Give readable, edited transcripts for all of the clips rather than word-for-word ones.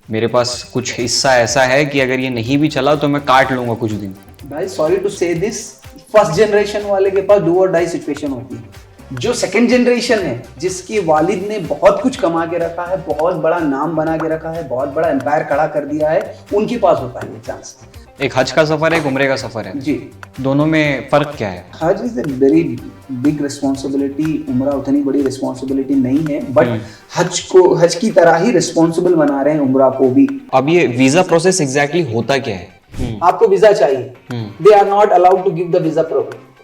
मेरे पास कुछ हिस्सा ऐसा है कि अगर ये नहीं भी चला तो मैं काट लूंगा कुछ दिन। भाई sorry to say this, first generation वाले के पास डू और डाई सिचुएशन होती है। जो सेकंड जनरेशन है, जिसकी वालिद ने बहुत कुछ कमा के रखा है, बहुत बड़ा नाम बना के रखा है, बहुत बड़ा एम्पायर खड़ा कर दिया है, उनके पास होता है ये चांस। एक हज का सफर है, एक उम्रे का सफर है जी। दोनों में फर्क क्या है? हज is a very big responsibility, उम्रा उतनी बड़ी रिस्पॉन्सिबिलिटी नहीं है, बट हज की तरह ही रिस्पॉन्सिबल बना रहे हैं उम्रा को भी। अब ये वीजा प्रोसेस एग्जैक्टली होता क्या है? आपको वीजा चाहिए, they are not allowed to give the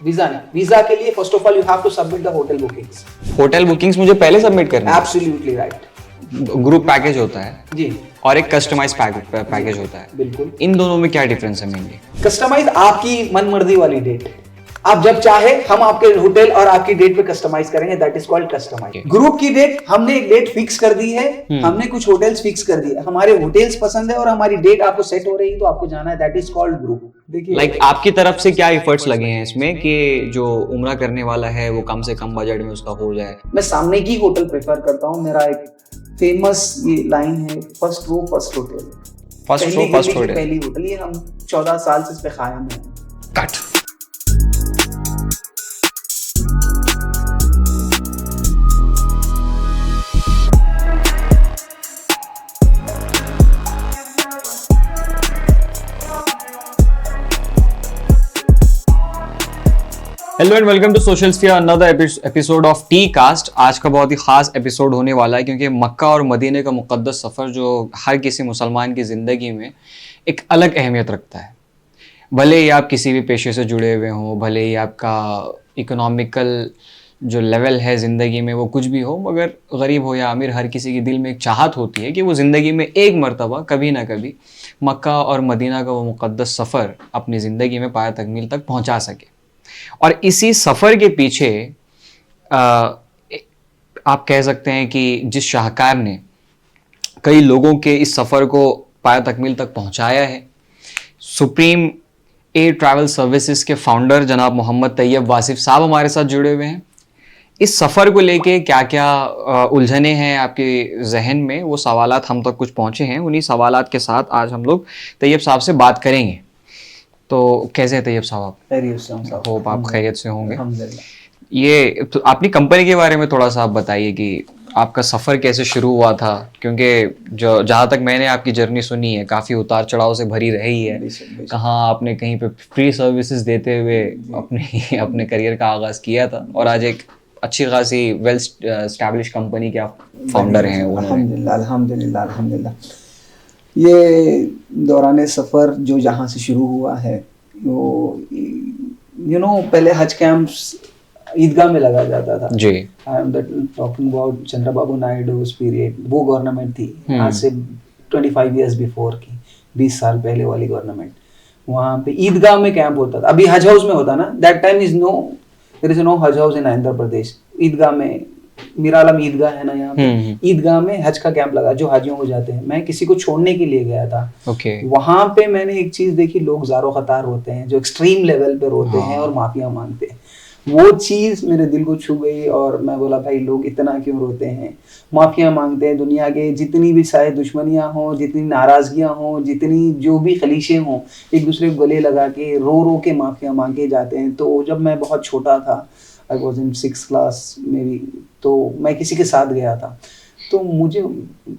visa नहीं। वीजा के लिए first of all you have to submit the hotel bookings. Hotel bookings मुझे पहले सबमिट करनी है? Absolutely right. ग्रुप पैकेज होता है जी, और एक कस्टमाइज पैकेज होता है। बिल्कुल। इन दोनों में क्या डिफरेंस है मेनली? कस्टमाइज आपकी मनमर्जी वाली डेट, आप जब चाहे हम आपके होटल और आपकी डेट पे कस्टमाइज करेंगे, that is called customize. Group की डेट, हमने एक डेट फिक्स कर दी है, हमने कुछ होटल्स फिक्स कर दिए, हमारे होटल्स पसंद है और हमारी डेट आपको सेट हो रही है तो आपको जाना है, दैट इज कॉल्ड ग्रुप। देखिए लाइक आपकी तरफ से क्या एफर्ट्स लगे हैं इसमें कि जो उम्रा करने वाला है वो कम से कम बजट में उसका हो जाए? मैं सामने की होटल प्रेफर करता हूँ। मेरा एक फेमस ये लाइन है, first row first hotel. First row first hotel, पहली होटल, ये हम 14 साल से इस पे कायम है। Cut. Hello and welcome to social sphere, another episode of T cast. आज का बहुत ही खास एपिसोड होने वाला है क्योंकि मक्का और मदीने का मुक़द्दस सफ़र जो हर किसी मुसलमान की ज़िंदगी में एक अलग अहमियत रखता है। भले ही आप किसी भी पेशे से जुड़े हुए हों, भले ही आपका इकोनॉमिकल जो लेवल है ज़िंदगी में वो कुछ भी हो, मगर गरीब हो या अमीर, हर किसी के दिल में एक चाहत होती है कि वो ज़िंदगी में एक मरतबा कभी ना कभी मक्का और मदीना का वो मुक़द्दस सफ़र अपनी ज़िंदगी में पाया तकमील तक पहुँचा सके। और इसी सफ़र के पीछे आप कह सकते हैं कि जिस शाहकार ने कई लोगों के इस सफ़र को पाया तकमील तक पहुंचाया है, सुप्रीम एयर ट्रैवल सर्विसेज के फाउंडर जनाब मोहम्मद तैयब वासिफ साहब हमारे साथ जुड़े हुए हैं। इस सफ़र को लेके क्या क्या उलझने हैं आपके जहन में, वो सवालात हम तक कुछ पहुँचे हैं। उन्हीं सवालात के साथ आज हम लोग तैयब साहब से बात करेंगे। तो कैसे हैं तैयब साहब आप? खैरियत से हूं साहब। होप आप खैरियत से होंगे। अल्हम्दुलिल्लाह। ये तो अपनी कंपनी के बारे में थोड़ा सा आप बताइए कि आपका सफ़र कैसे शुरू हुआ था, क्योंकि जो जहाँ तक मैंने आपकी जर्नी सुनी है काफ़ी उतार चढ़ाव से भरी रही है। कहाँ आपने कहीं पे फ्री सर्विसेज देते हुए अपने करियर का आगाज़ किया था और आज एक अच्छी खासी वेल एस्टैब्लिश कंपनी के आप फाउंडर हैं। अल्हम्दुलिल्लाह अल्हम्दुलिल्लाह अल्हम्दुलिल्लाह। ये दौरान सफ़र जो जहाँ से शुरू हुआ है वो पहले हज कैंप्स ईदगाह में लगा जाता था जी। I am talking about Chandrababu Naidu period. वो गवर्नमेंट थी आज से 25 इयर्स बिफोर की, 20 साल पहले वाली गवर्नमेंट। वहाँ पे ईदगाह में कैंप होता था। अभी हज हाउस में होता ना, that time there is no Haj house in Andhra Pradesh. Eidgah में, मीरालम ईदगाह है ना यहाँ पे, ईदगाह में हज का कैंप लगा जो हाजियों को जाते हैं। मैं किसी को छोड़ने के लिए गया था। वहां पे मैंने एक चीज देखी, लोग ज़ारो ख़तार होते हैं जो एक्सट्रीम लेवल पे रोते हैं और माफिया मांगते हैं। वो चीज मेरे दिल को छू गई और मैं बोला भाई लोग इतना क्यों रोते हैं, माफिया मांगते हैं। दुनिया के जितनी भी सारे दुश्मनियां हों, जितनी नाराजगियां हों, जितनी जो भी खलीशे हों, एक दूसरे को गले लगा के रो रो के माफिया मांगे जाते हैं। तो जब मैं बहुत छोटा था, I was in 6th class may be, तो मैं किसी के साथ गया था तो मुझे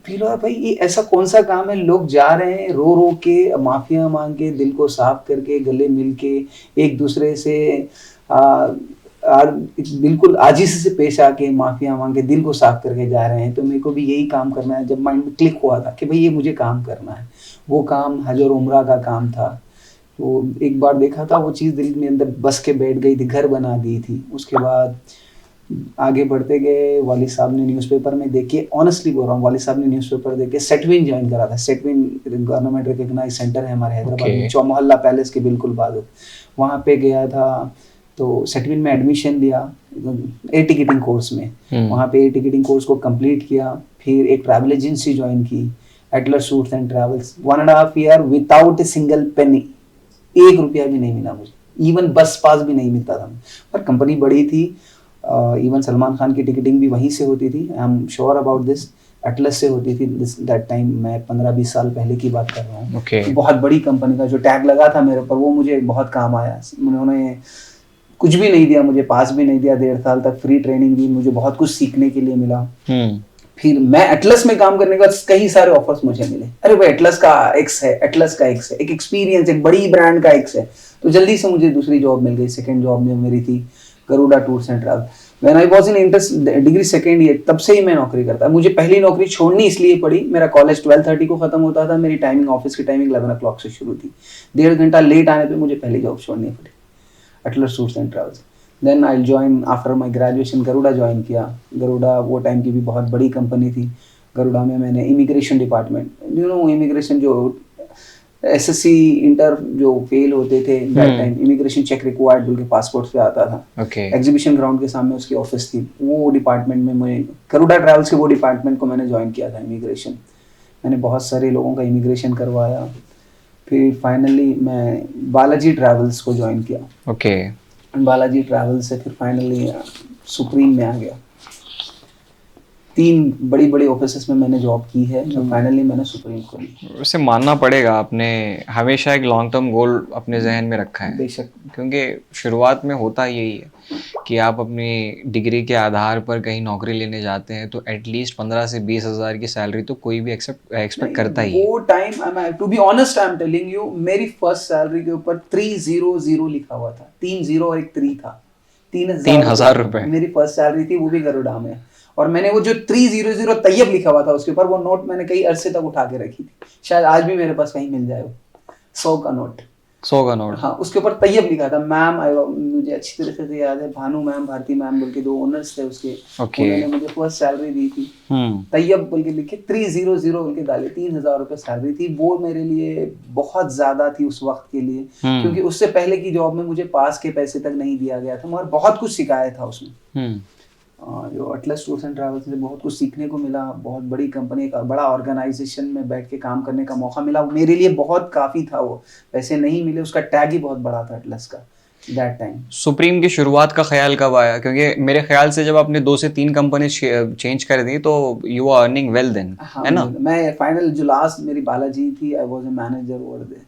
फील हुआ भाई ये ऐसा कौन सा काम है, लोग जा रहे हैं रो रो के, माफिया मांग के, दिल को साफ करके, गले मिल के, एक दूसरे से बिल्कुल आजिज़ी से पेश आके माफिया मांग के दिल को साफ करके जा रहे हैं। तो मेरे को भी यही काम करना है। जब माइंड में क्लिक हुआ था कि भाई ये मुझे काम करना है, वो काम हज और उम्रा का काम था। तो एक बार देखा था वो चीज़ दिल में अंदर बस के बैठ गई थी, घर बना दी थी। उसके बाद आगे बढ़ते गए, वालिद साहब ने न्यूज़पेपर में देख के, ऑनेस्टली बोल रहा हूँ, वालिद साहब ने न्यूज़पेपर देख के सेटविन ज्वाइन करा था। सेटविन गवर्नमेंट रिकग्नाइज सेंटर है हमारे हैदराबाद में, चौमोहल्ला पैलेस के बिल्कुल बाद। वहाँ पे गया था तो सेटविन में एडमिशन लिया एयर टिकटिंग कोर्स में। वहाँ पे एयर टिकटिंग कोर्स को कंप्लीट किया। फिर एक ट्रैवल एजेंसी ज्वाइन की, Atlas Tours and travels. 1.5 year without a single penny, 1 रुपया भी नहीं मिला मुझे, इवन बस पास भी नहीं मिलता था। पर कंपनी बड़ी थी, इवन सलमान खान की टिकटिंग भी वहीं से होती थी। I am sure about this. Atlas से होती थी दैट टाइम, मैं 15-20 साल पहले की बात कर रहा हूँ। ओके। बहुत बड़ी कंपनी का जो टैग लगा था मेरे ऊपर वो मुझे बहुत काम आया। उन्होंने कुछ भी नहीं दिया मुझे, पास भी नहीं दिया, 1.5 साल तक फ्री ट्रेनिंग दी, मुझे बहुत कुछ सीखने के लिए मिला। फिर मैं एटलस में काम करने के बाद कई सारे ऑफर्स मुझे मिले, अरे भाई एटलस का एक्स है, एटलस का एक्स है, एक एक्सपीरियंस, एक बड़ी ब्रांड का एक्स है। तो जल्दी से मुझे दूसरी जॉब मिल गई। सेकंड जॉब में मेरी थी Garuda tours and travel. When I was in inter degree second year, तब से ही मैं नौकरी करता। मुझे पहली नौकरी छोड़नी इसलिए पड़ी, मेरा कॉलेज 12:30 को खत्म होता था, मेरी टाइमिंग ऑफिस की टाइमिंग 11 o'clock से शुरू थी। 1.5 घंटा लेट आने पे मुझे पहली जॉब छोड़नी पड़ी, Atlas Tours and Travels. Then I join after my graduation, Garuda join किया। गरुड़ा वो टाइम की भी बहुत बड़ी कंपनी थी। गरुड़ा में मैंने इमिग्रेशन डिपार्टमेंट, इमिग्रेशन जो एसएससी इंटर जो फेल होते थे that time, immigration check required बोल के पासपोर्ट पे आता था। एग्जीबिशन ग्राउंड के सामने उसकी ऑफिस थी, वो डिपार्टमेंट में मैं गरुड़ा ट्रैवल्स के वो डिपार्टमेंट को मैंने ज्वाइन किया था, इमिग्रेशन। मैंने बहुत सारे लोगों का इमिग्रेशन करवाया। फिर फाइनली मैं बालाजी ट्रैवल्स को ज्वाइन किया। बालाजी ट्रैवल्स से फिर फाइनली सुप्रीम में आ गया। 3 बड़ी बड़ी ऑफिसेस में मैंने जॉब की है, तो फाइनली मैंने सुप्रीम को ली। उसे मानना पड़ेगा, आपने हमेशा एक लॉन्ग टर्म गोल अपने जहन में रखा है। बेशक, क्योंकि शुरुआत में होता यही है कि आप अपनी डिग्री के आधार पर कहीं नौकरी लेने जाते हैं तो एटलीस्ट 15 से 20 हज़ार की सैलरी तो कोई भी एक्सपेक्ट करता ही है। वो time to be honest I am telling you, मेरी फर्स्ट सैलरी के ऊपर 300 लिखा हुआ था, 30 और एक 3 था, 3,000 रुपए मेरी फर्स्ट सैलरी थी, वो भी गरुड़ा में। और मैंने वो जो 300 तैयब लिखा हुआ था उसके ऊपर, वो नोट मैंने कई अरसे तक उठा के रखी थी, शायद आज भी मेरे पास कहीं मिल जाए वो 100 का नोट। हाँ, उसके ऊपर तैयब लिखा था। मैम, मुझे अच्छी तरीके से याद है, भानु मैम, भारती मैम बोल के 2 ओनर्स थे उसके, उन्होंने मुझे फर्स्ट सैलरी दी थी, तैयब बोल के लिखे 300 बोल के डाले, 3,000 रुपए सैलरी थी। वो मेरे लिए बहुत ज्यादा थी उस वक्त के लिए, क्योंकि उससे पहले की जॉब में मुझे पास के पैसे तक नहीं दिया गया था, मगर बहुत कुछ सिखाया था उसमें। जो एटलस टूर्स एंड ट्रैवल्स से बहुत कुछ सीखने को मिला। बहुत बड़ी कंपनी का बड़ा ऑर्गेनाइजेशन में बैठ के काम करने का मौका मिला, मेरे लिए बहुत काफ़ी था। वो पैसे नहीं मिले, उसका टैग ही बहुत बड़ा था एटलस का दैट टाइम। सुप्रीम की शुरुआत का ख्याल कब आया? क्योंकि मेरे ख्याल से जब आपने 2 से 3 कंपनी चेंज कर दी तो you are earning well then, है ना? मैं फाइनल जो लास्ट मेरी बालाजी थी, I was a manager over there.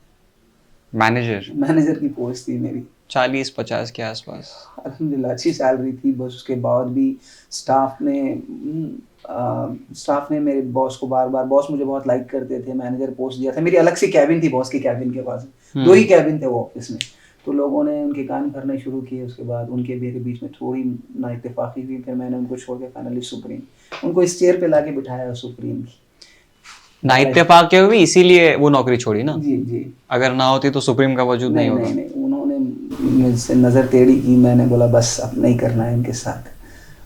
Manager की पोस्ट थी मेरी, 40-50 के आसपास। अल्हम्दुलिल्लाह अच्छी सैलरी थी। बस उसके बाद भी स्टाफ ने मेरे बॉस को बार बार, बॉस मुझे बहुत लाइक करते थे, मैनेजर पोस्ट दिया था। मेरी अलग से कैबिन थी बॉस की कैबिन के पास, 2 ही कैबिन थे वो ऑफिस में। तो लोगों ने उनके कान भरने शुरू किए। उसके बाद उनके मेरे बीच में थोड़ी ना इत्तेफाकी हुई, फिर मैंने उनको छोड़ के फाइनली सुप्रीम, उनको इस चेयर पे लाके बिठाया सुप्रीम की। ना इत्तेफाक के हुई, इसीलिए वो नौकरी छोड़ी ना? जी। अगर ना होती तो सुप्रीम का वजूद नहीं होता। नहीं, उन्होंने मुझसे नजर टेढ़ी की। मैंने बोला बस अब नहीं करना है इनके साथ।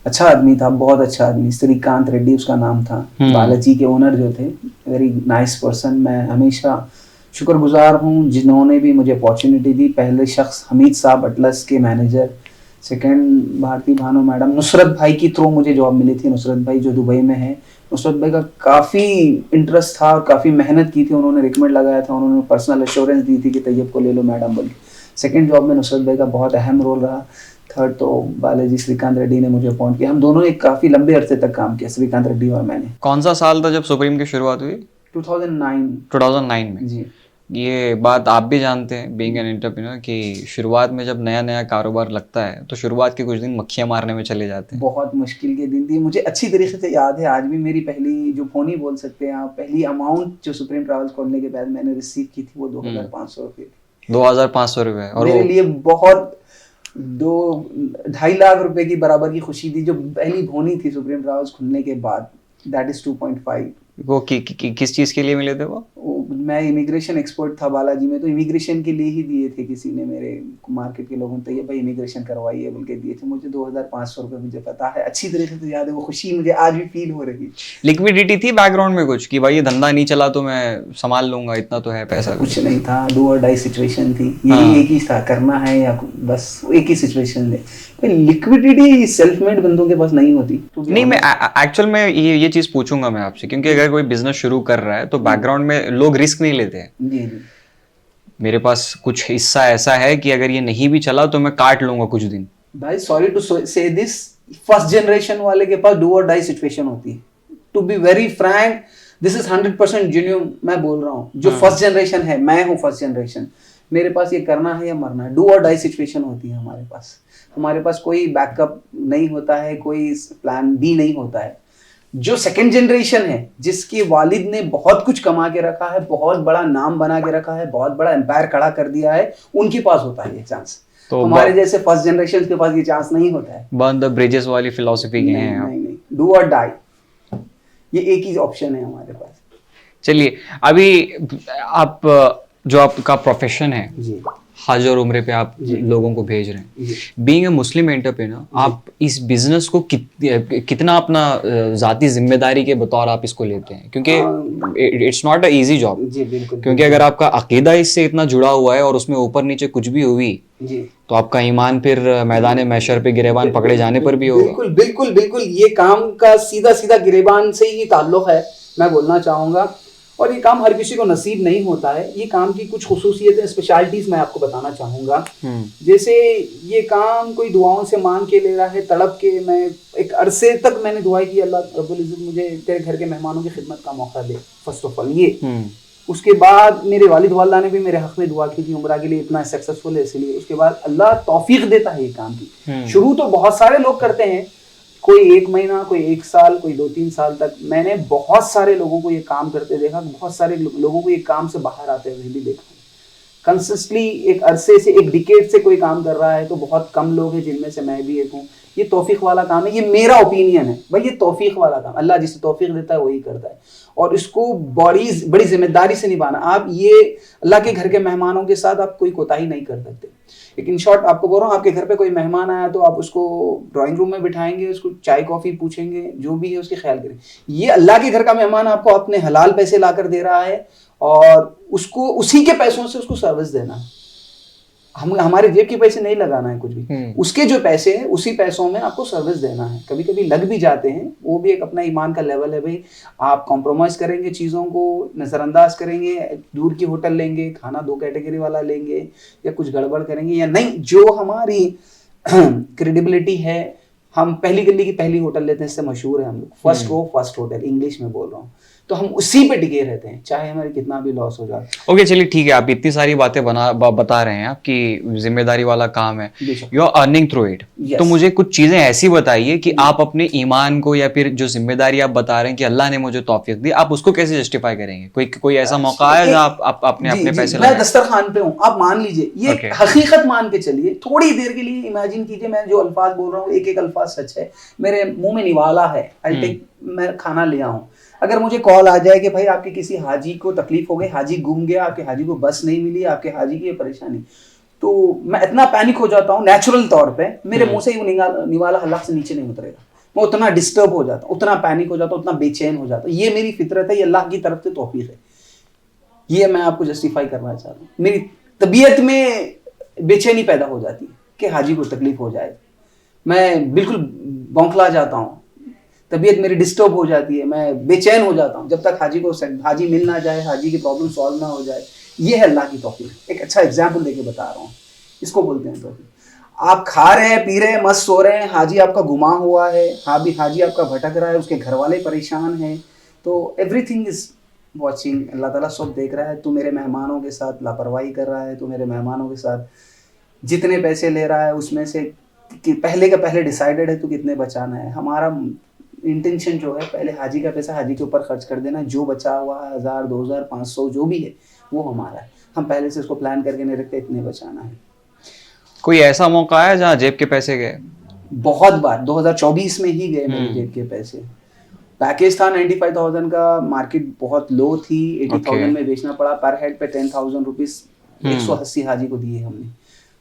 अच्छा आदमी था, बहुत अच्छा आदमी, श्रीकांत रेड्डी उसका नाम था। बालाजी के ओनर जो थे, वेरी नाइस पर्सन। मैं हमेशा शुक्रगुजार हूँ जिन्होंने भी मुझे अपॉर्चुनिटी दी। पहले शख्स हमीद साहब, अटलस के manager. Second Bharti Bhanu madam. Nusrat भाई की थ्रू मुझे जॉब मिली थी, नुसरत भाई जो दुबई में है। नुसरत भाई का काफ़ी इंटरेस्ट था और काफ़ी मेहनत की थी, उन्होंने रिकमेंड लगाया था, उन्होंने पर्सनल एश्योरेंस दी थी कि तैयब को ले लो मैडम बोल के। सेकेंड जॉब में नुसरत भाई का बहुत अहम रोल रहा। थर्ड तो बालाजी श्रीकांत रेड्डी ने मुझे अपॉइंट किया। हम दोनों एक काफ़ी लंबे अरसे तक काम किया, श्रीकांत रेड्डी और मैंने। कौन सा साल था जब सुप्रीम की शुरुआत हुई? 2009 में जी। ये बात आप भी जानते हैं बीइंग एन एंटरप्रेन्योर कि शुरुआत में जब नया नया कारोबार लगता है तो शुरुआत के कुछ दिन मक्खियाँ मारने में चले जाते हैं। बहुत मुश्किल के दिन थी, मुझे अच्छी तरीके से याद है। आज भी मेरी पहली जो फोनी बोल सकते हैं आप, पहली अमाउंट जो सुप्रीम ट्रैवल्स खोलने के बाद मैंने रिसीव की थी वो 2,500 रुपये थी। 2,500 रुपये? और मेरे लिए बहुत 2-2.5 लाख रुपए की बराबर की खुशी थी। जो पहली भोनी थी सुप्रीम ट्रैवल्स खुलने के बाद, दैट इज 2.5। वो किस चीज़ के लिए मिले थे वो? मैं इमिग्रेशन एक्सपर्ट था बालाजी में, तो इमिग्रेशन के लिए ही दिए थे किसी ने, मेरे मार्केट के लोगों ने। तो ये भाई इमिग्रेशन करवाइए बोल के दिए थे मुझे 2,500 रुपये। मुझे पता है, अच्छी तरीके से याद है, वो खुशी मुझे आज भी फील हो रही। लिक्विडिटी थी बैकग्राउंड में कुछ कि भाई ये धंधा नहीं चला तो मैं संभाल लूंगा, इतना तो है पैसा? कुछ नहीं था, डू और डाई सिचुएशन थी। यही एक ही था, करना है या बस एक ही सिचुएशन है। लिक्विडिटी सेल्फ मेड बंदों के पास नहीं होती। नहीं, मैं एक्चुअल में ये चीज़ पूछूंगा मैं आपसे, क्योंकि अगर कोई बिजनेस शुरू कर रहा है तो बैकग्राउंड में लोग रिस्क नहीं लेते हैं। जी। मेरे पास कुछ हिस्सा ऐसा है कि अगर ये नहीं भी चला तो मैं काट लूंगा कुछ दिन। भाई sorry to say this, first generation वाले के पास डू और डाई सिचुएशन होती है। To be very frank, this is 100% genuine मैं बोल रहा हूँ। जो फर्स्ट जनरेशन है, मैं हूँ फर्स्ट जनरेशन, मेरे पास ये करना है या मरना है, डू और डाई सिचुएशन होती है हमारे पास। हमारे पास कोई बैकअप नहीं होता है, कोई प्लान बी नहीं होता है। जो सेकंड जनरेशन है, जिसके वालिद ने बहुत कुछ कमा के रखा है, बहुत बड़ा नाम बना के रखा है, बहुत बड़ा एम्पायर खड़ा कर दिया है, उनके पास होता है ये चांस। तो हमारे जैसे फर्स्ट जनरेशन के पास ये चांस नहीं होता है। बर्न द ब्रिजेस वाली फिलॉसफी के हैं आप। नहीं, डू और डाई, ये एक ही ऑप्शन है हमारे पास। चलिए, अभी आप जो आपका प्रोफेशन है जी, हज और उम्रे पे आप लोगों को भेज रहे हैं, बीइंग ए मुस्लिम एंटरप्रेन्योर, आप इस बिजनेस को कितना अपना जाती जिम्मेदारी के बतौर आप इसको लेते हैं? क्योंकि it's not a easy job. जी बिल्कुल। क्योंकि अगर आपका अकीदा इससे इतना जुड़ा हुआ है और उसमें ऊपर नीचे कुछ भी हुई जी, तो आपका ईमान फिर मैदान महशर पे गिरेबान पकड़े जाने पर भी होगा। बिल्कुल बिल्कुल बिल्कुल, ये काम का सीधा सीधा गिरेबान से ही ताल्लुक है, मैं बोलना चाहूँगा। और ये काम हर किसी को नसीब नहीं होता है। ये काम की कुछ खुसूसियतें, स्पेशलिटीज मैं आपको बताना चाहूँगा। जैसे ये काम कोई दुआओं से मांग के ले रहा है, तड़प के। मैं एक अरसे तक मैंने दुआ की, अल्लाह रब्बुल इज्जत मुझे तेरे घर के मेहमानों की खिदमत का मौका दे, फर्स्ट ऑफ ऑल ये। उसके बाद मेरे वालिद वाला ने भी मेरे हक में दुआ की थी, उम्रा के लिए इतना सक्सेसफुल है इसलिए। उसके बाद अल्लाह तौफीक देता है ये काम की। शुरू तो बहुत सारे लोग करते हैं, कोई 1 महीना, कोई 1 साल, कोई 2-3 साल तक। मैंने बहुत सारे लोगों को ये काम करते देखा, बहुत सारे लोगों को ये काम से बाहर आते हुए भी देखा। कंसिस्टेंटली एक अरसे से, एक डिकेड से कोई काम कर रहा है तो बहुत कम लोग हैं, जिनमें से मैं भी एक हूँ। ये तौफीक वाला काम है, ये मेरा ओपिनियन है भाई, ये तौफीक वाला काम। अल्लाह जिसे तौफीक देता है वही करता है, और इसको बड़ी जिम्मेदारी से निभाना। आप ये अल्लाह के घर के मेहमानों के साथ आप कोई कोताही नहीं कर सकते। एक इन शॉर्ट आपको बोल रहा हूँ, आपके घर पे कोई मेहमान आया तो आप उसको ड्राइंग रूम में बिठाएंगे, उसको चाय कॉफी पूछेंगे, जो भी है उसकी ख्याल करें। ये अल्लाह के घर का मेहमान आपको अपने हलाल पैसे ला कर दे रहा है, और उसको उसी के पैसों से उसको सर्विस देना है। हमारे जेब के पैसे नहीं लगाना है कुछ भी, उसके जो पैसे हैं उसी पैसों में आपको सर्विस देना है। कभी कभी लग भी जाते हैं, वो भी एक अपना ईमान का लेवल है भाई। आप कॉम्प्रोमाइज करेंगे, चीज़ों को नज़रअंदाज करेंगे, दूर की होटल लेंगे, खाना 2 कैटेगरी वाला लेंगे, या कुछ गड़बड़ करेंगे या नहीं। जो हमारी क्रेडिबिलिटी है, हम पहली गली की पहली होटल लेते हैं, इससे मशहूर है हम लोग, first row first hotel, English में बोल रहा हूँ। तो हम उसी पे टिके रहते हैं, चाहे हमारे कितना भी लॉस हो जाए। ओके, चलिए ठीक है, आप इतनी सारी बातें बता रहे हैं, आपकी जिम्मेदारी वाला काम है, you are earning through it. तो मुझे कुछ चीजें ऐसी बताइए कि आप अपने ईमान को, या फिर जो जिम्मेदारी आप बता रहे हैं कि अल्लाह ने मुझे तौफीक दी, आप उसको कैसे जस्टिफाई करेंगे? कोई ऐसा मौका है जहाँ आप अपने पैसे मैं दस्तरखान पे हूँ, आप मान लीजिए, ये हकीकत मान के चलिए, थोड़ी देर के लिए इमेजिन कीजिए, मैं जो अल्फाज बोल रहा हूँ एक एक अल्फाज सच है, मेरे मुंह में निवाला है, मैं खाना ले आऊँ। अगर मुझे कॉल आ जाए कि भाई आपके किसी हाजी को तकलीफ हो गई, हाजी गुम गया, आपके हाजी को बस नहीं मिली, आपके हाजी की ये परेशानी, तो मैं इतना पैनिक हो जाता हूँ नेचुरल तौर पे, मेरे मुंह से ही वो निवाला हल्क से नीचे नहीं उतरेगा। मैं उतना डिस्टर्ब हो जाता हूँ, उतना पैनिक हो जाता हूँ, उतना बेचैन हो जाता हूँ। ये मेरी फितरत है, ये अल्लाह की तरफ से तौफीक है। ये मैं आपको जस्टिफाई करना चाहता हूँ। मेरी तबीयत में बेचैनी पैदा हो जाती है कि हाजी को तकलीफ हो जाए, मैं बिल्कुल बौखला जाता हूँ, तबीयत मेरी डिस्टर्ब हो जाती है, मैं बेचैन हो जाता हूँ जब तक हाजी मिल ना जाए, हाजी की प्रॉब्लम सॉल्व ना हो जाए। ये है अल्लाह की तौफीक। एक अच्छा एग्जाम्पल देके बता रहा हूँ, इसको बोलते हैं तौफीक। आप खा रहे हैं, पी रहे हैं, मस्त सो रहे हैं, हाजी आपका गुमा हुआ है, हाजी आपका भटक रहा है, उसके घर वाले परेशान हैं, तो एवरीथिंग इज वॉचिंग, अल्लाह ताला सब देख रहा है। तू मेरे मेहमानों के साथ लापरवाही कर रहा है, तू मेरे मेहमानों के साथ जितने पैसे ले रहा है उसमें से कि पहले का पहले डिसाइडेड है तू कितने बचाना है। हमारा इंटेंशन जो है, पहले हाजी का पैसा हाजी के ऊपर खर्च कर देना, जो बचा हुआ है 1000, 2000, 500 जो भी है वो हमारा है। हम पहले से उसको प्लान करके नहीं रखते इतने बचाना है। कोई ऐसा मौका है जहाँ जेब के पैसे गए? बहुत बार 2024 में ही गए मेरे जेब के पैसे। पैकेज था 95,000 का, मार्केट बहुत लो थी, 80,000 में बेचना पड़ा। पर हेड पे 10,000 रुपीज 180 हाजी को दिए हमने।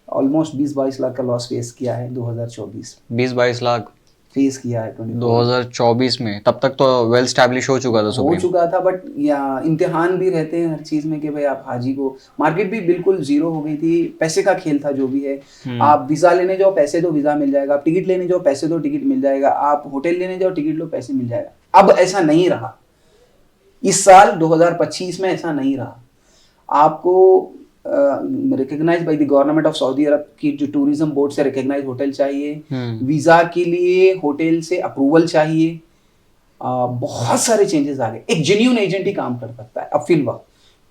ऑलमोस्ट 20-22 लाख का लॉस फेस किया है 2024। 20-22 लाख फेस किया है 2024 में। तब तक तो वेल स्टैब्लिश हो चुका था, बट या इम्तिहान भी रहते हैं हर चीज में कि भाई आप हाजी को, मार्केट भी बिल्कुल जीरो हो गई थी, पैसे का खेल था जो भी है। आप वीजा लेने जाओ पैसे दो, वीजा मिल जाएगा। आप टिकट लेने जाओ पैसे दो, टिकट मिल जाएगा। आप होटल लेने जाओ टिकट लो, पैसे मिल जाएगा। अब ऐसा नहीं रहा, इस साल 2025 में ऐसा नहीं रहा। आपको recognise by the government of Saudi Arab की जो टूरिज्म बोर्ड से रिकॉग्नाइज होटल चाहिए, वीजा के लिए होटल से अप्रूवल चाहिए, बहुत सारे चेंजेस आ गए। एक जेन्युइन एजेंट ही काम कर सकता है अब फिलहाल।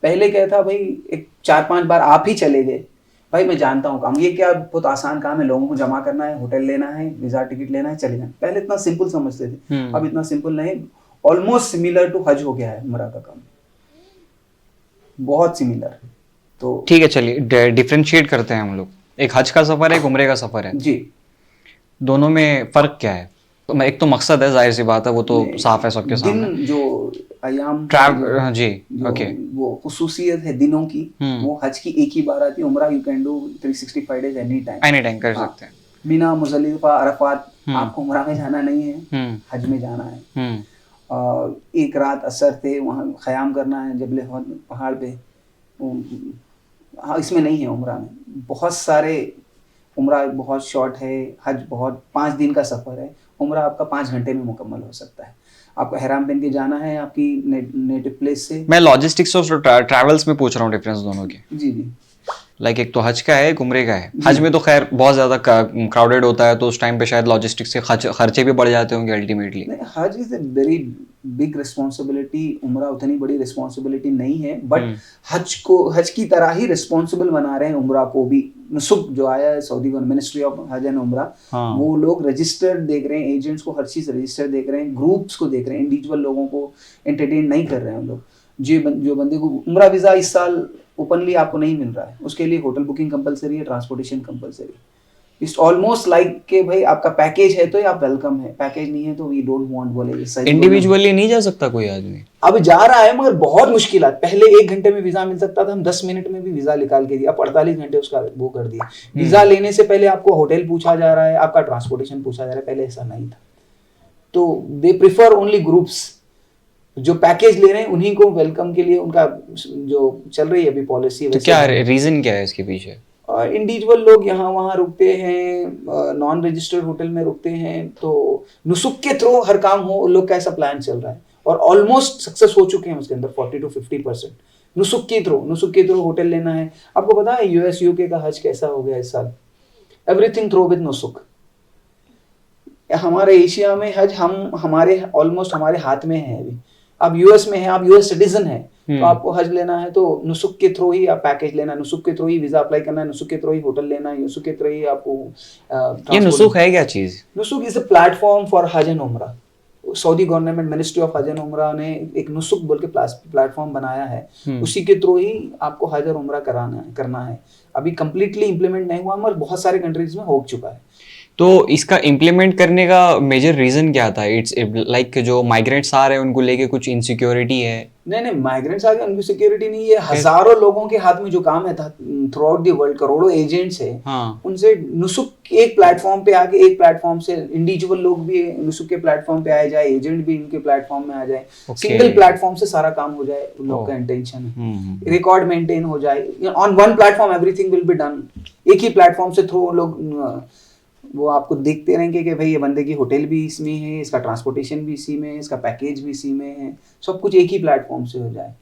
पहले क्या था भाई, एक 4-5 बार आप ही चले गए, भाई मैं जानता हूँ काम, ये क्या बहुत आसान काम है, लोगों को जमा करना है, होटल लेना है, वीजा टिकट लेना है, चले जाना। पहले इतना सिंपल समझते थे, अब इतना सिंपल नहीं, ऑलमोस्ट सिमिलर टू हज हो गया है उम्रा का काम, बहुत सिमिलर। तो ठीक है, चलिए डिफरेंशिएट करते हैं हम लोग। एक हज का सफर है, एक उम्रे का सफर है, जी। दोनों में फर्क क्या है? तो एक तो मकसद है, जाहिर सी बात है, वो तो साफ है सबके सामने। दिन जो अयाम जी, जो ओके, वो खुसूसियत है दिनों की, वो हज की एक ही बार आती है। उम्रा you can do 365 days any time कर सकते हैं। बिना मुजल्लिफा अरफात। आपको उम्रा में जाना नहीं है, हज में जाना है। एक रात असर थे, वहाँ ख़याम करना है जबल हद पहाड़ पे। हाँ, इसमें नहीं है उम्रा में। बहुत सारे, उम्रा बहुत शॉर्ट है, हज बहुत 5 दिन का सफ़र है। उम्रा आपका 5 घंटे में मुकम्मल हो सकता है। आपको हराम पहन के जाना है आपकी नेटिव प्लेस से। मैं लॉजिस्टिक्स और ट्रैवल्स में पूछ रहा हूँ डिफरेंस दोनों के। जी जी। लाइक एक तो हज का है, एक उम्रे का है। हज में तो खैर बहुत ज़्यादा क्राउडेड होता है, तो उस टाइम पे शायद लॉजिस्टिक्स के खर्चे भी बढ़ जाते होंगे अल्टीमेटली। नहीं, हज is a very big responsibility. उम्रा उतनी बड़ी रिस्पॉन्सिबिलिटी नहीं है, बट हज की तरह ही रिस्पॉन्सिबल बना रहे हैं उम्रा को भी। नुसुक जो आया है सऊदी मिनिस्ट्री ऑफ हज एंड उम्रा, वो लोग रजिस्टर्ड देख रहे हैं, एजेंट्स को हर चीज़ रजिस्टर्ड देख रहे हैं, ग्रुप्स को देख रहे हैं, इंडिविजुअल लोगों को एंटरटेन नहीं कर रहे हैं हम लोग। जो बंदे को उम्रा वीज़ा इस साल ओपनली आपको नहीं मिल रहा है, उसके लिए होटल बुकिंग कंपलसरी है, transportation compulsory. It's almost like कि भाई आपका पैकेज है तो आप वेलकम है, पैकेज नहीं है तो वी डोंट वांट बोले। इंडिविजुअली नहीं जा सकता कोई आदमी? अब जा रहा है मगर बहुत मुश्किल है। पहले 1 घंटे में वीजा मिल सकता था, हम 10 मिनट में भी वीजा निकाल के दिया। अब 48 घंटे उसका वो कर दिया। वीजा लेने से पहले आपको होटल पूछा जा रहा है, आपका ट्रांसपोर्टेशन पूछा जा रहा है, पहले ऐसा नहीं था। तो दे प्रिफर ओनली ग्रुप्स। जो पैकेज ले रहे हैं उन्हीं को वेलकम के लिए उनका जो चल रही है अभी पॉलिसी। तो क्या रीजन क्या है इसके पीछे? इंडिविजुअल लोग यहाँ वहाँ रुकते हैं, नॉन रजिस्टर्ड होटल में रुकते हैं, तो नुसुक के थ्रू हर काम हो, लोग का ऐसा प्लान चल रहा है और ऑलमोस्ट सक्सेस हो चुके हैं उसके अंदर 40 to 50%। नुसुक के थ्रू होटल लेना है। आपको पता है यूएस यूके का हज कैसा हो गया इस साल? Everything through with Nusuk. हमारे एशिया में हज हमारे ऑलमोस्ट हमारे हाथ में है अभी। आप यूएस में है, आप यूएस सिटीजन है, तो आपको हज लेना है तो नुसुक के थ्रू ही आप पैकेज लेना है, नुसुक के थ्रू ही वीजा अप्लाई करना है, नुसुक के थ्रू ही होटल लेना है, नुसुक के थ्रू ही आपको। ये नुसुक है क्या चीज? नुसुक इज अ प्लेटफॉर्म फॉर हज एंड उम्रा। सऊदी गवर्नमेंट मिनिस्ट्री ऑफ हज एंड उम्रा ने एक नुसुक बोल के प्लेटफॉर्म बनाया है, उसी के थ्रू ही आपको हज और उम्रा करना है। अभी कंप्लीटली इंप्लीमेंट नहीं हुआ मगर बहुत सारे कंट्रीज में हो चुका है। तो इसका इम्प्लीमेंट करने का मेजर रीजन क्या था? इट्स लाइक जो माइग्रेंट्स आ रहे हैं उनको लेके कुछ इनसिक्योरिटी है? नहीं, माइग्रेंट्स आ गए उनकी सिक्योरिटी नहीं है। हजारों लोगों के हाथ में जो काम है थ्रू आउट द वर्ल्ड, करोड़ों एजेंट्स है। उनसे नुसुक एक प्लेटफॉर्म पे आके, एक प्लेटफॉर्म से इंडिविजुअल लोग भी नुसुक के प्लेटफॉर्म पे आ जाए, एजेंट भी इनके प्लेटफॉर्म में आ जाए, सिंगल प्लेटफॉर्म से सारा काम हो जाए। उन लोग का इंटेंशन है रिकॉर्ड मेंटेन हो जाए, on one platform everything will be done. एक ही प्लेटफॉर्म से थ्रू लोग वो आपको देखते रहेंगे कि भाई ये बंदे की होटल भी इसमें है, इसका ट्रांसपोर्टेशन भी इसी में है, इसका पैकेज भी इसी में है, सब कुछ एक ही प्लेटफॉर्म से हो जाए।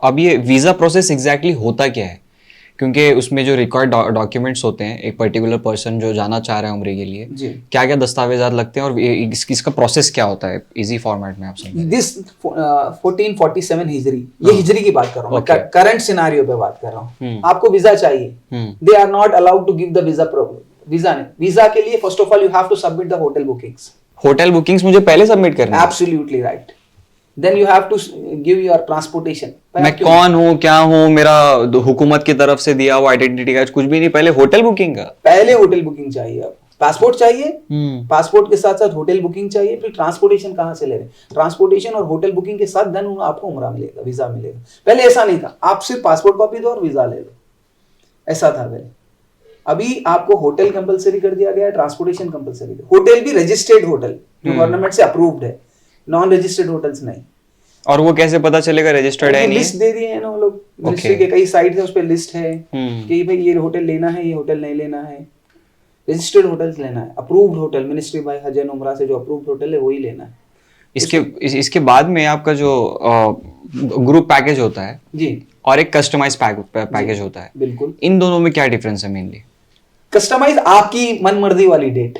अब ये वीज़ा प्रोसेस एग्जैक्टली होता क्या है? क्योंकि उसमें जो रिकॉर्ड डॉक्यूमेंट्स होते हैं, एक पर्टिकुलर पर्सन जो जाना चाह रहा है उम्रे के लिए, क्या क्या दस्तावेजात लगते हैं और इसका प्रोसेस क्या होता है इजी फॉर्मेट में आप समझें? दिस 1447 हिजरी, ये हिजरी की बात कर रहा हूँ, करंट सिनारियो पे बात कर रहा हूँ। आपको वीजा चाहिए, they are not allowed to give the visa के लिए first of all you have to submit the hotel bookings. Hotel bookings मुझे पहले सबमिट करनी है? Absolutely right. Then you have to give your transportation. मैं कौन हूँ, क्या हूँ, मेरा हुकूमत की तरफ से दिया हुआ आइडेंटिटी कार्ड कुछ भी नहीं, पहले होटल बुकिंग का? पहले होटल बुकिंग चाहिए। अब पासपोर्ट चाहिए, पासपोर्ट के साथ साथ होटल बुकिंग चाहिए। फिर ट्रांसपोर्टेशन कहाँ से ले रहे हैं? ट्रांसपोर्टेशन और होटल बुकिंग के साथ देन आपको उम्रा मिलेगा, वीजा मिलेगा। पहले ऐसा नहीं था, आप सिर्फ पासपोर्ट कॉपी दो और वीजा ले लो, ऐसा था पहले। अभी आपको होटल कंपलसरी कर दिया गया है, ट्रांसपोर्टेशन कंपलसरी। होटल भी रजिस्टर्ड होटल जो गवर्नमेंट से अप्रूव्ड है, नॉन रजिस्टर्ड होटल्स नहीं। और वो कैसे पता चलेगा रजिस्टर्ड है? लिस्ट दे दिए हैं ना वो लोग, मिनिस्ट्री के कई साइट है, उस पे लिस्ट है कि भाई ये होटल लेना है, ये होटल नहीं लेना है। रजिस्टर्ड होटल्स लेना है, अप्रूव्ड होटल मिनिस्ट्री बाय हज एंड उम्रा से जो अप्रूव्ड होटल है वही लेना है। इसके बाद में आपका जो ग्रुप पैकेज होता है जी, और एक कस्टमाइज पैकेज होता है, बिल्कुल। इन दोनों में क्या डिफरेंस है मेनली? कस्टमाइज आपकी मनमर्जी वाली डेट,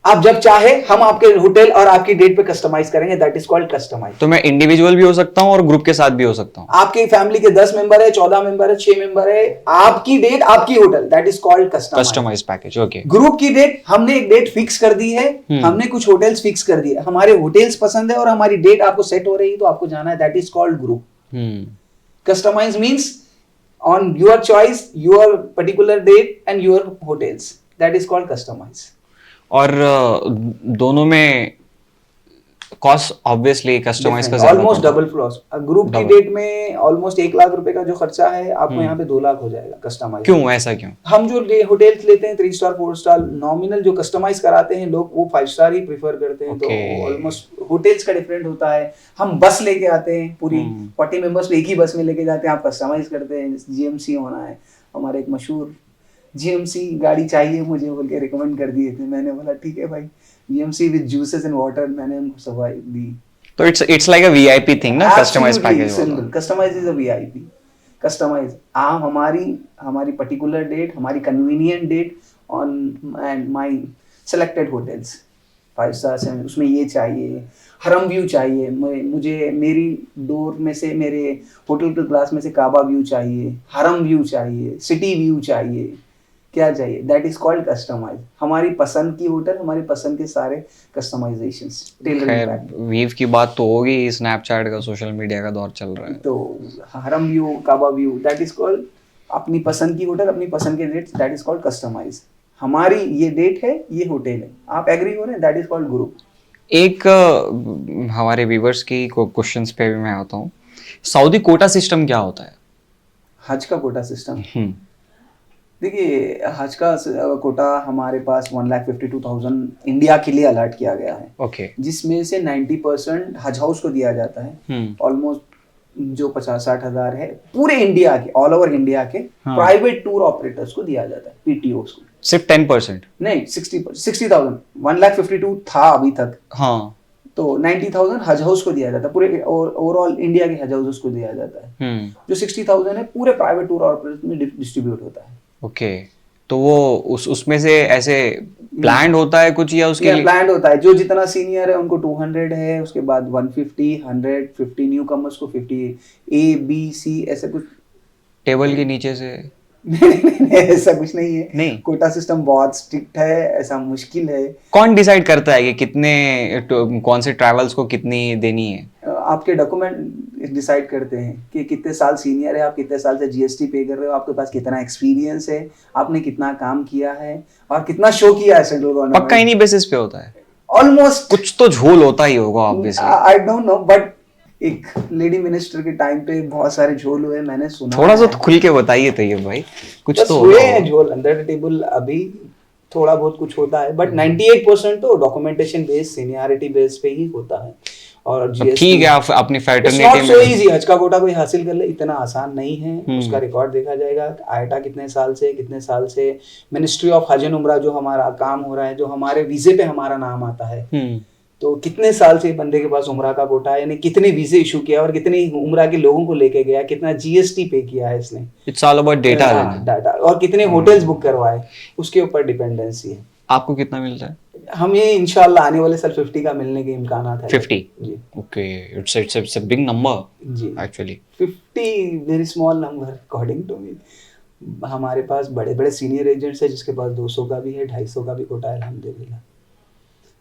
आप जब चाहे हम आपके होटल और आपकी डेट पे कस्टमाइज करेंगे, दैट इज कॉल्ड कस्टमाइज। तो मैं इंडिविजुअल भी हो सकता हूँ और ग्रुप के साथ भी हो सकता हूँ? आपकी फैमिली के 10 मेंबर है, 14 मेंबर है, 6 मेंबर है, आपकी डेट आपकी hotel, that is called customize package. Okay. Group की डेट हमने एक डेट फिक्स कर दी है, हमने कुछ होटल्स फिक्स कर दिए, हमारे होटल्स पसंद है और हमारी डेट आपको सेट हो रही है तो आपको जाना है, that is called group. Customize means on your choice, your particular date and your hotels, that is called customize. और दोनों में कॉस्ट ऑब्वियसली कस्टमाइज का ज्यादा ऑलमोस्ट पड़ता है। Double floss. ग्रुप की डेट में ऑलमोस्ट 1 लाख रुपए का जो खर्चा है आपको यहाँ पे 2 लाख हो जाएगा कस्टमाइज। क्यों, ऐसा क्यों? हम जो होटल्स लेते हैं 3 स्टार 4 स्टार नॉमिनल, जो कस्टमाइज कराते हैं लोग वो 5 स्टार ही प्रेफर करते हैं। तो ऑलमोस्ट होटल्स का डिफरेंट होता है। हम बस लेके आते हैं पूरी 40 मेंबर्स को एक ही बस में लेके जाते हैं, आप कस्टमाइज करते हैं। जीएमसी होना है हमारे एक मशहूर, जीएमसी गाड़ी चाहिए मुझे बोल के रिकमेंड कर दिए थे, मैंने बोला ठीक है भाई, GMC with juices and water मैंने उनको सवाई दी। तो it's like a VIP thing ना, कस्टमाइज पैकेज वाला। Customize is a VIP. Customize आप हमारी पर्टिकुलर डेट, हमारी convenient date on and my selected hotels 5 stars हैं, उसमें ये चाहिए, हरम व्यू चाहिए मुझे, मेरी डोर में से मेरे होटल के क्लास में से काबा व्यू चाहिए, हरम व्यू चाहिए, सिटी व्यू चाहिए, क्या चाहिए, दैट इज कॉल्ड कस्टमाइज। हमारी पसंद की होटल, हमारी पसंद के सारे कस्टमाइजेशंस। खैर वीव की बात तो होगी, स्नैपचैट का, सोशल मीडिया का दौर चल रहा है, तो Haram view, Kaaba view, that is called अपनी पसंद की होटल, अपनी पसंद के date, that is called customize. हमारी ये डेट है, ये होटल है, आप एग्री हो रहे हैं, दैट इज कॉल्ड ग्रुप। एक हमारे व्यूवर्स की क्वेश्चंस पे भी मैं आता हूँ। सऊदी कोटा सिस्टम क्या होता है? हज का कोटा सिस्टम, देखिए हज का कोटा हमारे पास 1,52,000 इंडिया के लिए अलर्ट किया गया है। ओके। जिसमें से 90% हज हाउस को दिया जाता है। ऑलमोस्ट जो 50-60 हजार है पूरे इंडिया के, ऑल ओवर इंडिया के प्राइवेट टूर ऑपरेटर्स को दिया जाता है, पीटीओस को। सिर्फ 10%? नहीं, 60,000, 1,52,000 था अभी तक। हाँ, तो 90,000 हज हाउस को दिया जाता है, पूरे ओवरऑल इंडिया के हज हाउस को दिया जाता है। जो 60,000 है पूरे प्राइवेट टूर ऑपरेटर्स में डिस्ट्रीब्यूट होता है। ओके। तो वो उसमें से ऐसे प्लान्ड होता है कुछ, या उसके लिए प्लान्ड होता है? जो जितना सीनियर है उनको 200 है, उसके बाद 150, 100, 50 न्यू कमर्स को 50, ए बी सी ऐसे कुछ। टेबल के नीचे से? नहीं, ऐसा कुछ नहीं है। नहीं, कोटा सिस्टम बहुत स्ट्रिक्ट है, ऐसा मुश्किल है। कौन डिसाइड करता है कि कितने, कौन से ट्रैवल्स को कितनी देनी है? आपके डॉक्यूमेंट डिसाइड करते हैं कि कितने साल सीनियर है आप, कितने साल से जीएसटी पे कर रहे हो, आपके पास कितना एक्सपीरियंस है, आपने कितना काम किया है और कितना शो किया है सेंट्रल गवर्नमेंट। पक्का इन्हीं बेसिस पे होता है? ऑलमोस्ट। कुछ तो झोल होता ही होगा obviously. I don't know, but एक लेडी मिनिस्टर के टाइम पे बहुत सारे झोल हुए, मैंने सुना। थोड़ा सा तो खुल के बताइए तैयब भाई, कुछ तो हुए हैं झोल अंडर द टेबल, अभी थोड़ा बहुत कुछ होता है, बट 98% तो डॉक्यूमेंटेशन बेस्ड, सीनियरिटी बेस्ड पे ही होता है। और ठीक है, आप अपनी फैटर्निटी में, सो इजी हज का कोटा कोई हासिल कर ले इतना आसान नहीं है। उसका रिकॉर्ड देखा जाएगा, आयटा कितने साल से, मिनिस्ट्री ऑफ हज एंड उमरा जो हमारा काम हो रहा है, जो हमारे वीजे पे हमारा नाम आता है, तो कितने साल से बंदे के पास उमरा का कोटा है, यानी कितने वीजे इशू किया और कितने उमरा के लोगों को लेके गया, कितना जीएसटी पे किया है इसने। It's all about data. Data और कितने होटल्स बुक करवाए, उसके ऊपर डिपेंडेंसी है। आपको कितना मिलता है? हमें इंशाल्लाह आने वाले साल 50 का मिलने के इम्कान है। 50? जी। Okay, it's a big number जी actually. 50 very small number according to me. हमारे पास बड़े बड़े सीनियर एजेंट्स हैं जिसके पास 200 का भी है, 250 का भी कोटा है अल्हम्दुलिल्लाह,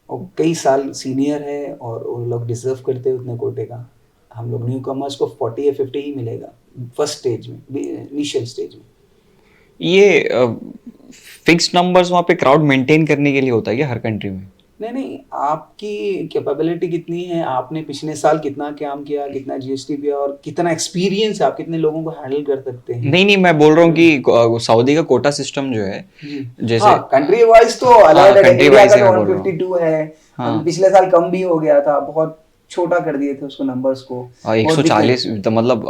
और कई साल सीनियर है और वो लोग डिजर्व करते हैं उतने कोटे का। हम लोग न्यू कमर्स को 40 या 50 ही मिलेगा फर्स्ट स्टेज में, इनिशियल स्टेज में। ये फिक्स्ड नंबर्स वहाँ पे क्राउड मेंटेन करने के लिए होता है क्या हर कंट्री में? नहीं, आपकी कैपेबिलिटी कितनी है, आपने पिछले साल कितना काम किया, कितना जीएसटी किया और कितना एक्सपीरियंस है, आप कितने लोगों को हैंडल कर सकते हैं। नहीं, मैं बोल रहा हूँ कि सऊदी का कोटा सिस्टम जो है, जैसे कंट्री वाइज तो अलग है, इंडिया का 152 है, पिछले साल कम भी हो गया था, बहुत छोटा कर दिए थे उसको नंबर्स को। 140 मतलब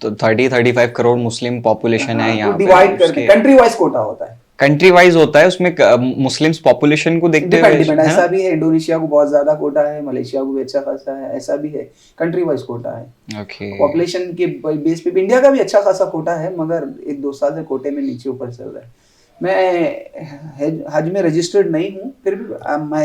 30-35 करोड़ मुस्लिम पॉपुलेशन है यहाँ पे। डिवाइड करके कंट्री वाइज कोटा होता है, कंट्री वाइज होता है, उसमें मुस्लिम्स पॉपुलेशन को देखते हुए ऐसा भी है। इंडोनेशिया को बहुत ज्यादा कोटा है, मलेशिया को भी अच्छा खासा है, ऐसा भी है, कंट्री वाइज कोटा है। ओके। पॉपुलेशन के बेस पे इंडिया का भी अच्छा खासा कोटा है, मगर 1-2 साल से कोटे में नीचे ऊपर चल रहा है। मैं हज में रजिस्टर्ड नहीं हूँ, फिर भी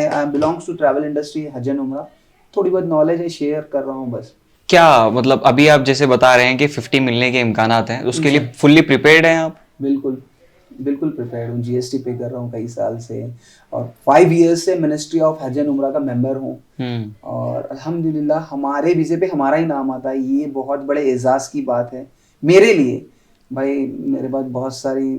आई बिलोंग्स टू ट्रैवल इंडस्ट्री, हज एंड उम्रा, थोड़ी बहुत नॉलेज है, शेयर कर रहा हूँ बस। क्या मतलब अभी आप जैसे बता रहे हैं कि 50 मिलने के इम्कानात हैं, उसके लिए फुल्ली प्रिपेयर्ड हैं आप? बिल्कुल बिल्कुल प्रिपेयर्ड हूँ, जीएसटी पे कर रहा हूँ कई साल से, और 5 इयर्स से मिनिस्ट्री ऑफ हज एंड उम्रा का मेंबर हूँ। और अल्हम्दुलिल्लाह हमारे वीज़े पे हमारा ही नाम आता है, ये बहुत बड़े एजाज़ की बात है मेरे लिए। भाई मेरे पास बहुत सारी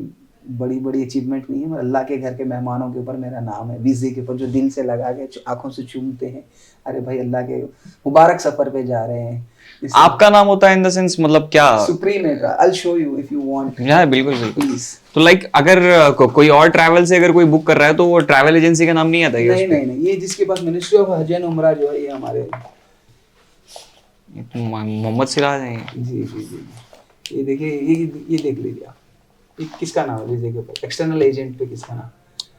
बड़ी बड़ी अचीवमेंट नहीं है, मगर अल्लाह के घर के मेहमानों के ऊपर मेरा नाम है, वीज़े के ऊपर जो दिल से लगा के आंखों से चूमते हैं, अरे भाई अल्लाह के मुबारक सफ़र पे जा रहे हैं। आपका नाम होता है इन द सेंस, मतलब क्या? सुप्रीम है, I will show you if you want. या बिल्कुल बिल्कुल। प्लीज। तो लाइक अगर कोई और ट्रैवल से अगर कोई बुक कर रहा है तो वो ट्रैवल एजेंसी का नाम नहीं आता है नहीं नहीं नहीं, ये जिसके पास मिनिस्ट्री ऑफ हज एंड उम्रा जो है, ये हमारे मोहम्मद सिराज हैं। जी जी जी, ये देखिए, ये देख लीजिए आप, ये किसका नाम है वीज़े के ऊपर, एक्सटर्नल एजेंट पे किसका नाम?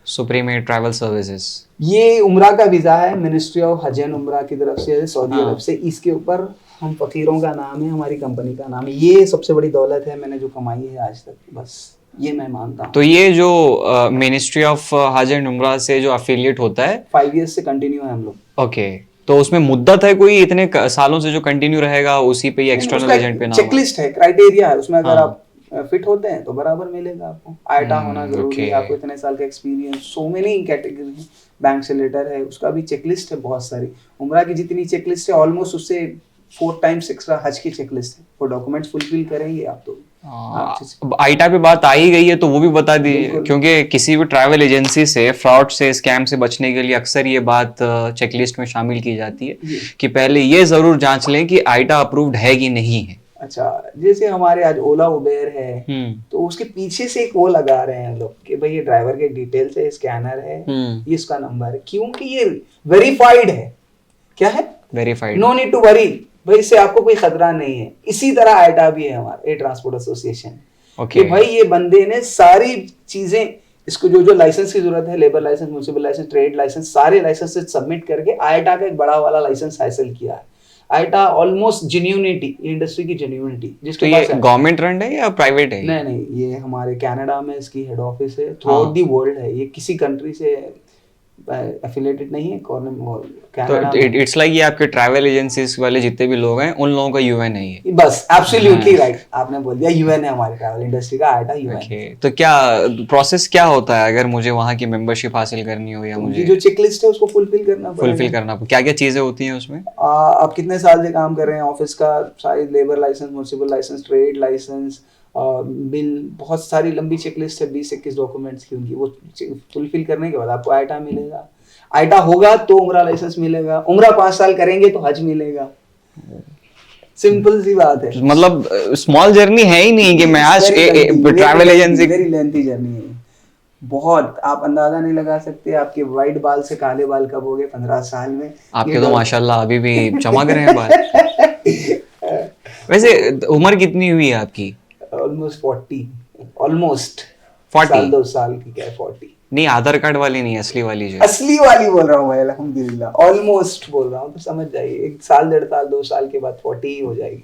Supreme travel services. ये उम्रा का वीज़ा है, मिनिस्ट्री ऑफ हज एंड उम्रा की तरफ से है, सऊदी अरब से। इसके ऊपर हम फकीरों का नाम है, हमारी कंपनी का नाम है। ये सबसे बड़ी दौलत है मैंने जो कमाई है आज तक, बस ये मैं मानता हूँ। तो ये जो मिनिस्ट्री ऑफ हज एंड उम्रा से जो अफिलिएट होता है 5 इयर्स से कंटिन्यू है हम लोग। ओके, तो उसमें मुद्दत है कोई इतने सालों से जो कंटिन्यू रहेगा, उसी पे एक्सटर्नल एजेंट पे नाम है? चेकलिस्ट है, क्राइटेरिया है उसमें, अगर आप फिट होते हैं तो बराबर मिलेगा आपको। आईटा होना जरूरी है, आपको इतने साल का experience, so many category, bank से लेटर है, उसका भी चेकलिस्ट है बहुत सारी। उम्रा की जितनी चेकलिस्ट है ऑलमोस्ट उससे 4 टाइम्स एक्स्ट्रा हज की चेकलिस्ट है। वो डॉक्यूमेंट्स फुलफिल करेंगे आप तो। अब आईटा पे बात आ ही गई है तो वो भी बता दीजिए, क्योंकि किसी भी ट्रैवल एजेंसी से फ्रॉड से, स्कैम से बचने के लिए अक्सर ये बात चेकलिस्ट में शामिल की जाती है कि पहले ये जरूर जांच लें कि आईटा अप्रूव्ड है कि नहीं है। अच्छा, जैसे हमारे आज ओला उबेर है, तो उसके पीछे से एक वो लगा रहे हैं लोग कि भाई ये ड्राइवर के डिटेल्स है, स्कैनर है, ये इसका नंबर है, क्योंकि ये वेरीफाइड है। क्या है? Verified. No need to worry, भाई इससे आपको कोई खतरा नहीं है। इसी तरह आईटा भी है हमारा, एयर ट्रांसपोर्ट एसोसिएशन, कि भाई ये बंदे ने सारी चीजें, इसको जो जो लाइसेंस की जरूरत है, labour license, municipal license, trade license, सारे लाइसेंस सबमिट करके आईटा का एक बड़ा वाला लाइसेंस हासिल किया है। आईटा ऑलमोस्ट जेन्युइनिटी, इंडस्ट्री की जेन्युइनिटी। तो ये गवर्नमेंट रन है या प्राइवेट है? नहीं नहीं, ये हमारे कनाडा में इसकी हेड ऑफिस है, थ्रू आउट दी वर्ल्ड है, ये किसी कंट्री से एफिलिएटेड नहीं है। तो इट्स लाइक ये आपके ट्रैवल एजेंसीज वाले जितने भी लोग हैं उन लोगों का यूएन है ये? बस एब्सोल्युटली राइट, आपने बोल दिया, यूएन है हमारे ट्रैवल इंडस्ट्री का, आईटा यूएन। ओके, तो क्या प्रोसेस क्या होता है अगर मुझे वहाँ की मेंबरशिप हासिल करनी हो, या मुझे जो चेकलिस्ट है उसको फुलफिल करना पड़ेगा। क्या क्या चीजें होती हैं उसमें? आप कितने साल से काम कर रहे हैं, ऑफिस का सारी, labour license, municipal license, trade license, bill, बहुत सारी लंबी चेकलिस्ट है, 20-21 डॉक्यूमेंट्स की उनकी। वो फुलफिल करने के बाद आपको आईटा मिलेगा। आईटा होगा तो उम्रा लाइसेंस मिलेगा, उम्रा 5 साल करेंगे तो हज मिलेगा। सिंपल सी बात है, मतलब स्मॉल जर्नी है ही नहीं कि मैं आज travel agency. Very lengthy journey है बहुत, आप अंदाजा नहीं लगा सकते। आपके वाइट बाल से काले बाल कब हो गए 15 साल में? आपके तो माशाल्लाह अभी भी चमक रहे हैं बाल। वैसे उम्र कितनी हुई है आपकी? ऑलमोस्ट 40, ऑलमोस्ट 40, 2 साल की, क्या 40? नहीं, आधार कार्ड वाली नहीं, असली वाली जो। असली वाली बोल रहा हूँ भाई, अल्हम्दुलिल्लाह, ऑलमोस्ट बोल रहा हूँ, तो समझ जाइए 1 साल, 1.5 साल, 2 साल के बाद 40 ही हो जाएगी।